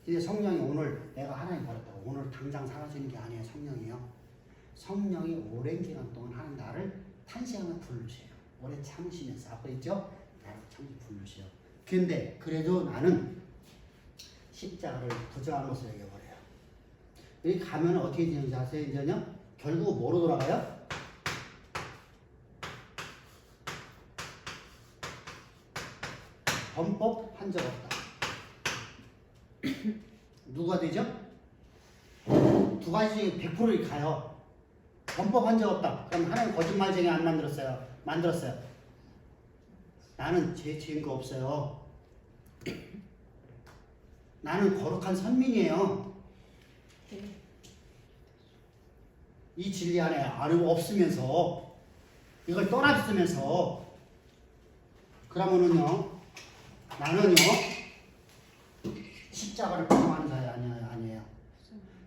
근데 성령이 오늘 내가 하나님 버렸다고 오늘 당장 사라지는 게 아니에요. 성령이요. 성령이 오랜 기간 동안 하는 나를 탄생하면 부르세요. 오래 참으시면서 아까 있죠? 나를 참 부르세요. 근데 그래도 나는 십자가를 부정한 것으로 여겨버려요. 여기 가면 어떻게 되는지 아세요? 이제요? 결국 뭐로 돌아가요? 범법 한 적 없다. 누가 되죠? 두 가지 중에 100% 가요. 범법 한 적 없다. 그럼 하나님 거짓말쟁이 안 만들었어요? 만들었어요. 나는 죄 지은 거 없어요. 나는 거룩한 선민이에요. 이 진리 안에 없으면서 이걸 떠났으면서 그러면은요 나는요 십자가를 부정하는 자가 아니에요.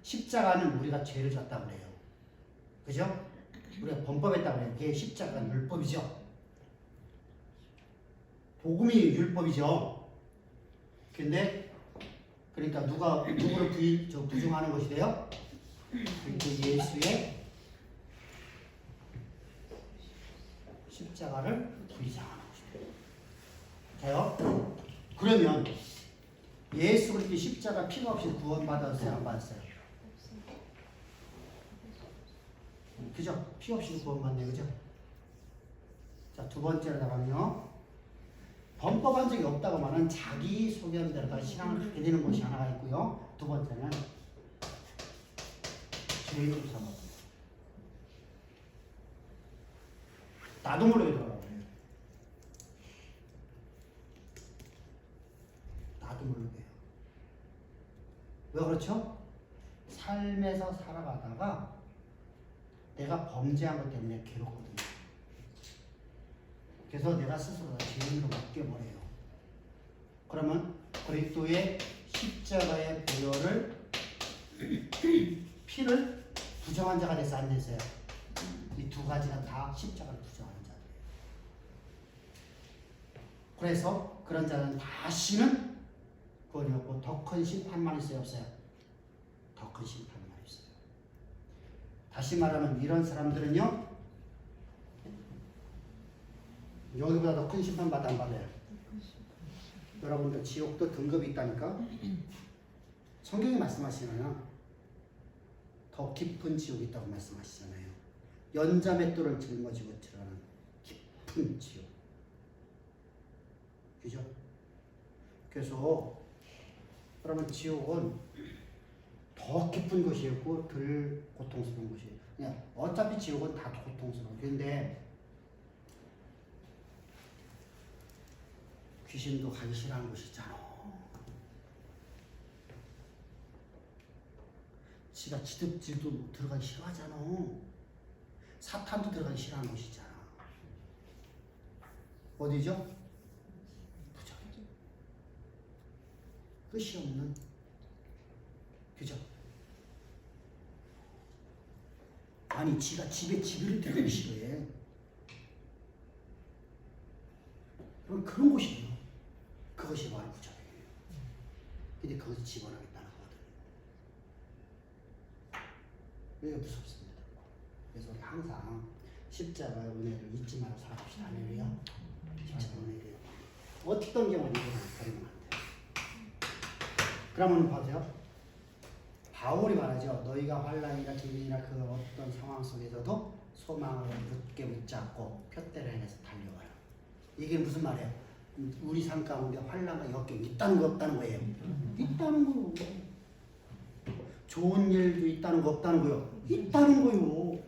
십자가는 우리가 죄를 졌다고 그래요. 그죠? 우리가 범법했다고 그래요. 그게 십자가가 율법이죠. 복음이 율법이죠. 근데 그러니까 누구를 부정하는 것이 돼요? 그리스도 예수의 십자가를 부정하는 것이 돼요. 돼요? 그러면 예수 그리스도 십자가 피가 없이 구원받았어요? 안 받았어요? 그죠? 피 없이 구원받네. 그죠? 자, 두 번째로다가요. 범법한 적이 없다고만은 자기 소견대로다가 신앙을 갖게 되는 것이 하나가 있고요. 두 번째는 죄인으로 삼아요. 나도 모르게 돌아가요. 나도 모르게요. 왜 그렇죠? 삶에서 살아가다가 내가 범죄한 것 때문에 괴롭거든요. 그래서 내가 스스로 죄인으로 맡겨버려요. 그러면 그리스도의 십자가의 보혈을 피를 부정한 자가 돼서 안 됐어요. 이 두 가지가 다 십자가를 부정하는 자들이에요. 그래서 그런 자는 다시는 구원이 없고 더 큰 심판만 있어요? 없어요? 더 큰 심판만 있어요. 다시 말하면 이런 사람들은요 여기보다 더 큰 심판 받아 안 받아요? 여러분들 지옥도 등급이 있다니까? 성경이 말씀하시잖아요. 더 깊은 지옥이 있다고 말씀하시잖아요. 연자맷돌을 짊어지고 들어가는 깊은 지옥. 그죠? 그래서 그러면 지옥은 더 깊은 곳이었고 덜 고통스러운 곳이에요. 그냥 어차피 지옥은 다 고통스러워요. 그런데 귀신도 가기 싫어하는 곳이잖아. 지가 지도 들어가기 싫어하잖아. 사탄도 들어가기 싫어하는 곳이잖아. 어디죠? 부정이죠. 끝이 없는, 그죠? 아니 지가 집에 지배를 들어가기 싫어해. 그럼 그런 곳이에요. 그것이 바로 부정이에요. 근데 그것을 집어넣겠다는 거거든요. 이게 무섭습니다. 그래서 우리 항상 십자가의 은혜를 잊지 말고 살아갑시다. 할렐루야. 십자가 은혜를 어떤 경우는 버리면 안 돼요. 그러면 보세요. 바울이 말하죠. 너희가 환난이나 기근이나 그 어떤 상황 속에서도 소망을 굳게 붙잡고 푯대를 행해서 달려가라. 이게 무슨 말이에요? 우리 삶 가운데 환난과 역경이 있다는 거 없다는 거예요. 있다는 거요. 좋은 일도 있다는 거 없다는 거요. 있다는 거요.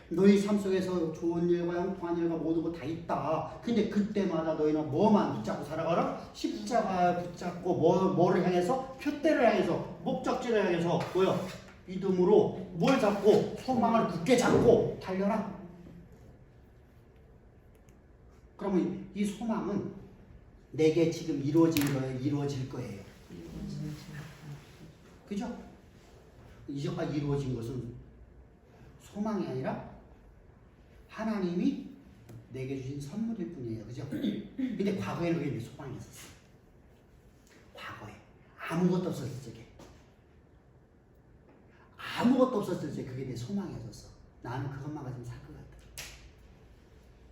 너희 삶 속에서 좋은 일과 형통한 일과 모든 거 다 있다. 근데 그때마다 너희는 뭐만 붙잡고 살아가라? 십자가 붙잡고 뭐를 향해서? 표대를 향해서, 목적지를 향해서 뭐요? 믿음으로 뭘 잡고? 소망을 굳게 잡고 달려라. 그러면 이 소망은 내게 지금 이루어질 거예요. 그죠? 이제까지 이루어진 것은 소망이 아니라 하나님이 내게 주신 선물일 뿐이에요. 그죠? 근데 과거에는 그게 내 소망이었어. 과거에 아무것도 없었을 적에, 아무것도 없었을 적에 그게 내 소망이었어. 나는 그것만 가지고 살 것 같아.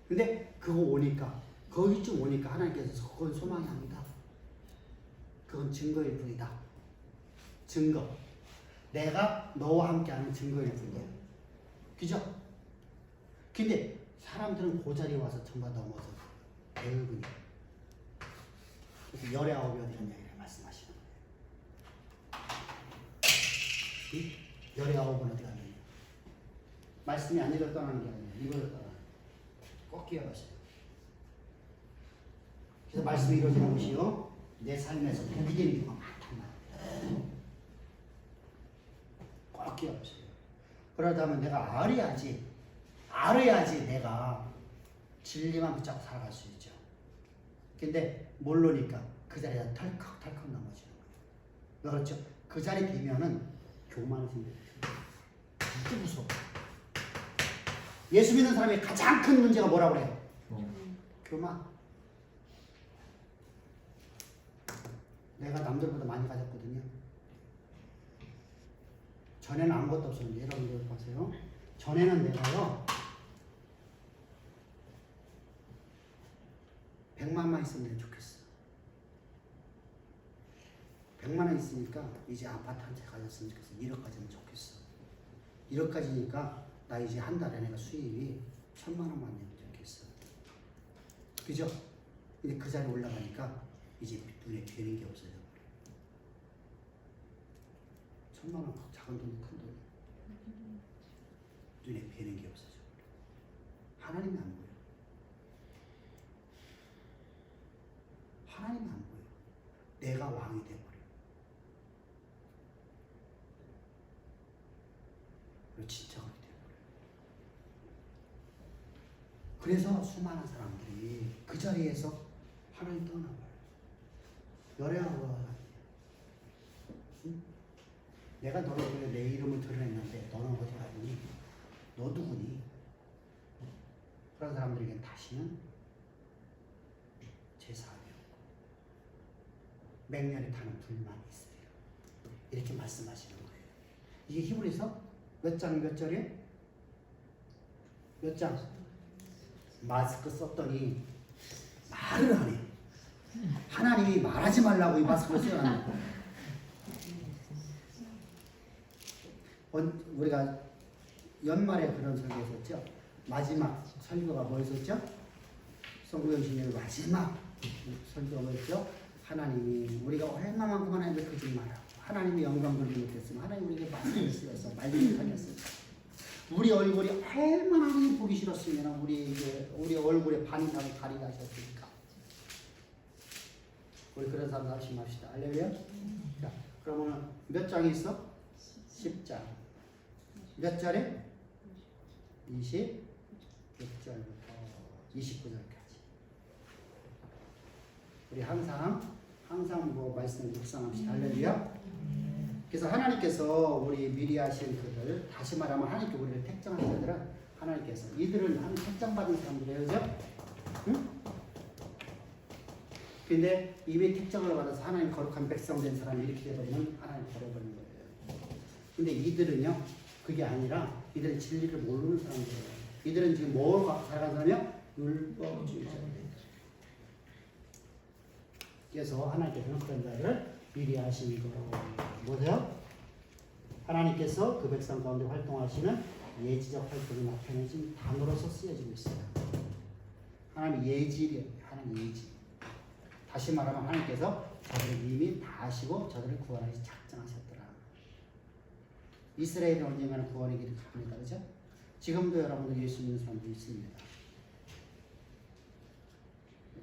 근데 그거 오니까, 거기쯤 오니까 하나님께서 그건 소망이 아니다. 그건 증거일 뿐이다. 증거. 내가 너와 함께하는 증거일 뿐이야. 그죠? 근데 사람들은 그 자리에 와서 전부 넘어서 대부분이. 그래서 19이 어디 갔냐 이렇게 말씀하시는 거예요. 19은 어디 갔냐. 말씀이 아니라 떠나는 게 아니라 이걸로 떠나는 거예요. 꼭 기억하세요. 그래서 말씀이 이루어지는 것이요, 내 삶에서 복이 되는 경우가 많단 말이에요. 꼭 기억하세요. 그러다면 내가 알아야지 내가 진리만 붙잡고 살아갈 수 있죠. 근데 모르니까 그 자리에 털컥털컥 넘어지는 거예요. 그렇죠? 그 자리 되면은 교만이 생겨요. 진짜 무서워. 예수 믿는 사람의 가장 큰 문제가 뭐라고 그래요? 교만. 내가 남들보다 많이 가졌거든요. 전에는 아무것도 없었는데, 여러분들 보세요. 전에는 내가요 100만만 있으면 좋겠어. 100만 원 있으니까 이제 아파트 한 채 가졌으면 좋겠어. 1억까지는 좋겠어. 1억까지니까 나 이제 한 달에 내가 수입이 1000만 원만 내면 좋겠어. 그죠? 근데 그 자리에 올라가니까 이제 눈에 뵈는 게 없어져. 1000만 원 작은 돈이 큰 돈이 눈에 뵈는 게 없어져. 하나님이 안 보여. 하나님이 안 보여. 내가 왕이 돼버려. 그리고 진짜 왕이 돼버려. 그래서 수많은 사람들이 그 자리에서 하나님 떠나버려. 열애하고 내가 너를 보내 내 이름을 드러냈는데 너는 어디 가니? 너 누구니? 그런 사람들에겐 다시는 제사하며 맹렬히 타는 불만이 있으리라. 이렇게 말씀하시는 거예요. 이게 히브리서 몇 장 몇 절에? 몇 장? 마스크 썼더니 말을 안 해. 하나님이 말하지 말라고 이 마스크를 써놨는. 우리가 연말에 그런 설교했었죠. 마지막 설교가 뭐였었죠? 성구영신의 마지막 설교가 뭐였죠? 하나님이 우리가 얼마만큼 하나님을 그지 마라. 하나님이 영광 돌리지 못했으면 하나님 우리에게 말씀을 쓰여서 말리지 못하겠어요. 우리 얼굴이 얼마나 하나님 보기 싫었으면 우리 얼굴에 반이상을 가리게 하셨으니까. 우리 그런 사람 합시다. 알렐루야? 자, 그러면 몇 장이 있어? 10장. 몇 절에? 26절부터 29절까지. 우리 항상 뭐 말씀 묵상합시다. 할렐루야. 그래서 하나님께서 우리 미리 하신 그들, 다시 말하면 하나님께 우리를 택정하신 자들은 하나님께서 이들은 하나님 택정받은 사람들이에요. 그죠? 응? 근데 이미 택정을 받아서 하나님 거룩한 백성 된 사람이 이렇게 되버리면 하나님 버려버리는 거예요. 근데 이들은요, 그게 아니라 이들은 진리를 모르는 사람들이에요. 이들은 지금 뭘 갖고 살아가는 사람이요? 율법주의자들이에요. 그래서 하나님께서는 그런 자를 미리 하신 거로 뭐죠? 하나님께서 그 백성 가운데 활동하시는 예지적 활동이 나타내진 단어로서 쓰여지고 있어요. 하나님 예지예요. 하나님 예지. 다시 말하면 하나님께서 저들을 이미 다 아시고 저들을 구원하시 작정하셨더라. 이스라엘은 언젠가는 구원의 길을 갑니다. 그렇죠? 지금도 여러분들 예수 믿는 사람들이 있습니다.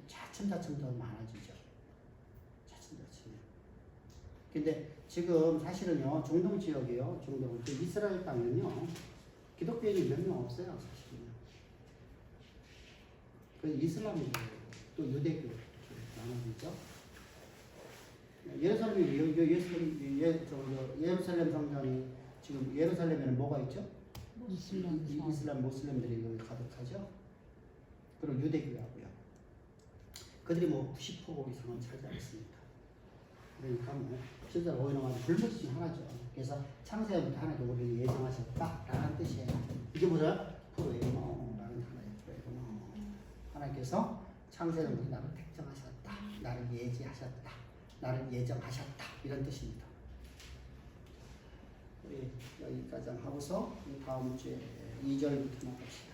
차츰차츰 더 많아지죠. 차츰차츰. 근데 지금 사실은요, 중동 지역이요, 중동, 그 이스라엘 땅은요, 기독교인이 몇 명 없어요, 사실은요. 그 이슬람교, 또 유대교 이렇게 나눠지죠. 예루살렘 성전이 지금 예루살렘에는 뭐가 있죠? 이슬람 모슬렘들이 여기 가득하죠. 그리고 유대교하고요. 그들이 뭐 90% 이상은 차지하고 있습니다. 그러니까 뭐 실제로 오히려 불빛 중 하나죠. 그래서 창세부터 하나님께 우리를 예정하셨다라는 뜻이에요. 이게 뭐죠? 프로에고노라는 하나의 프로에고노. 하나님께서 창세부터 나를 택정하셨다, 나를 예지하셨다, 나를 예정하셨다 이런 뜻입니다. 우리 여기까지 하고서 다음 주에 2절부터 봅시다.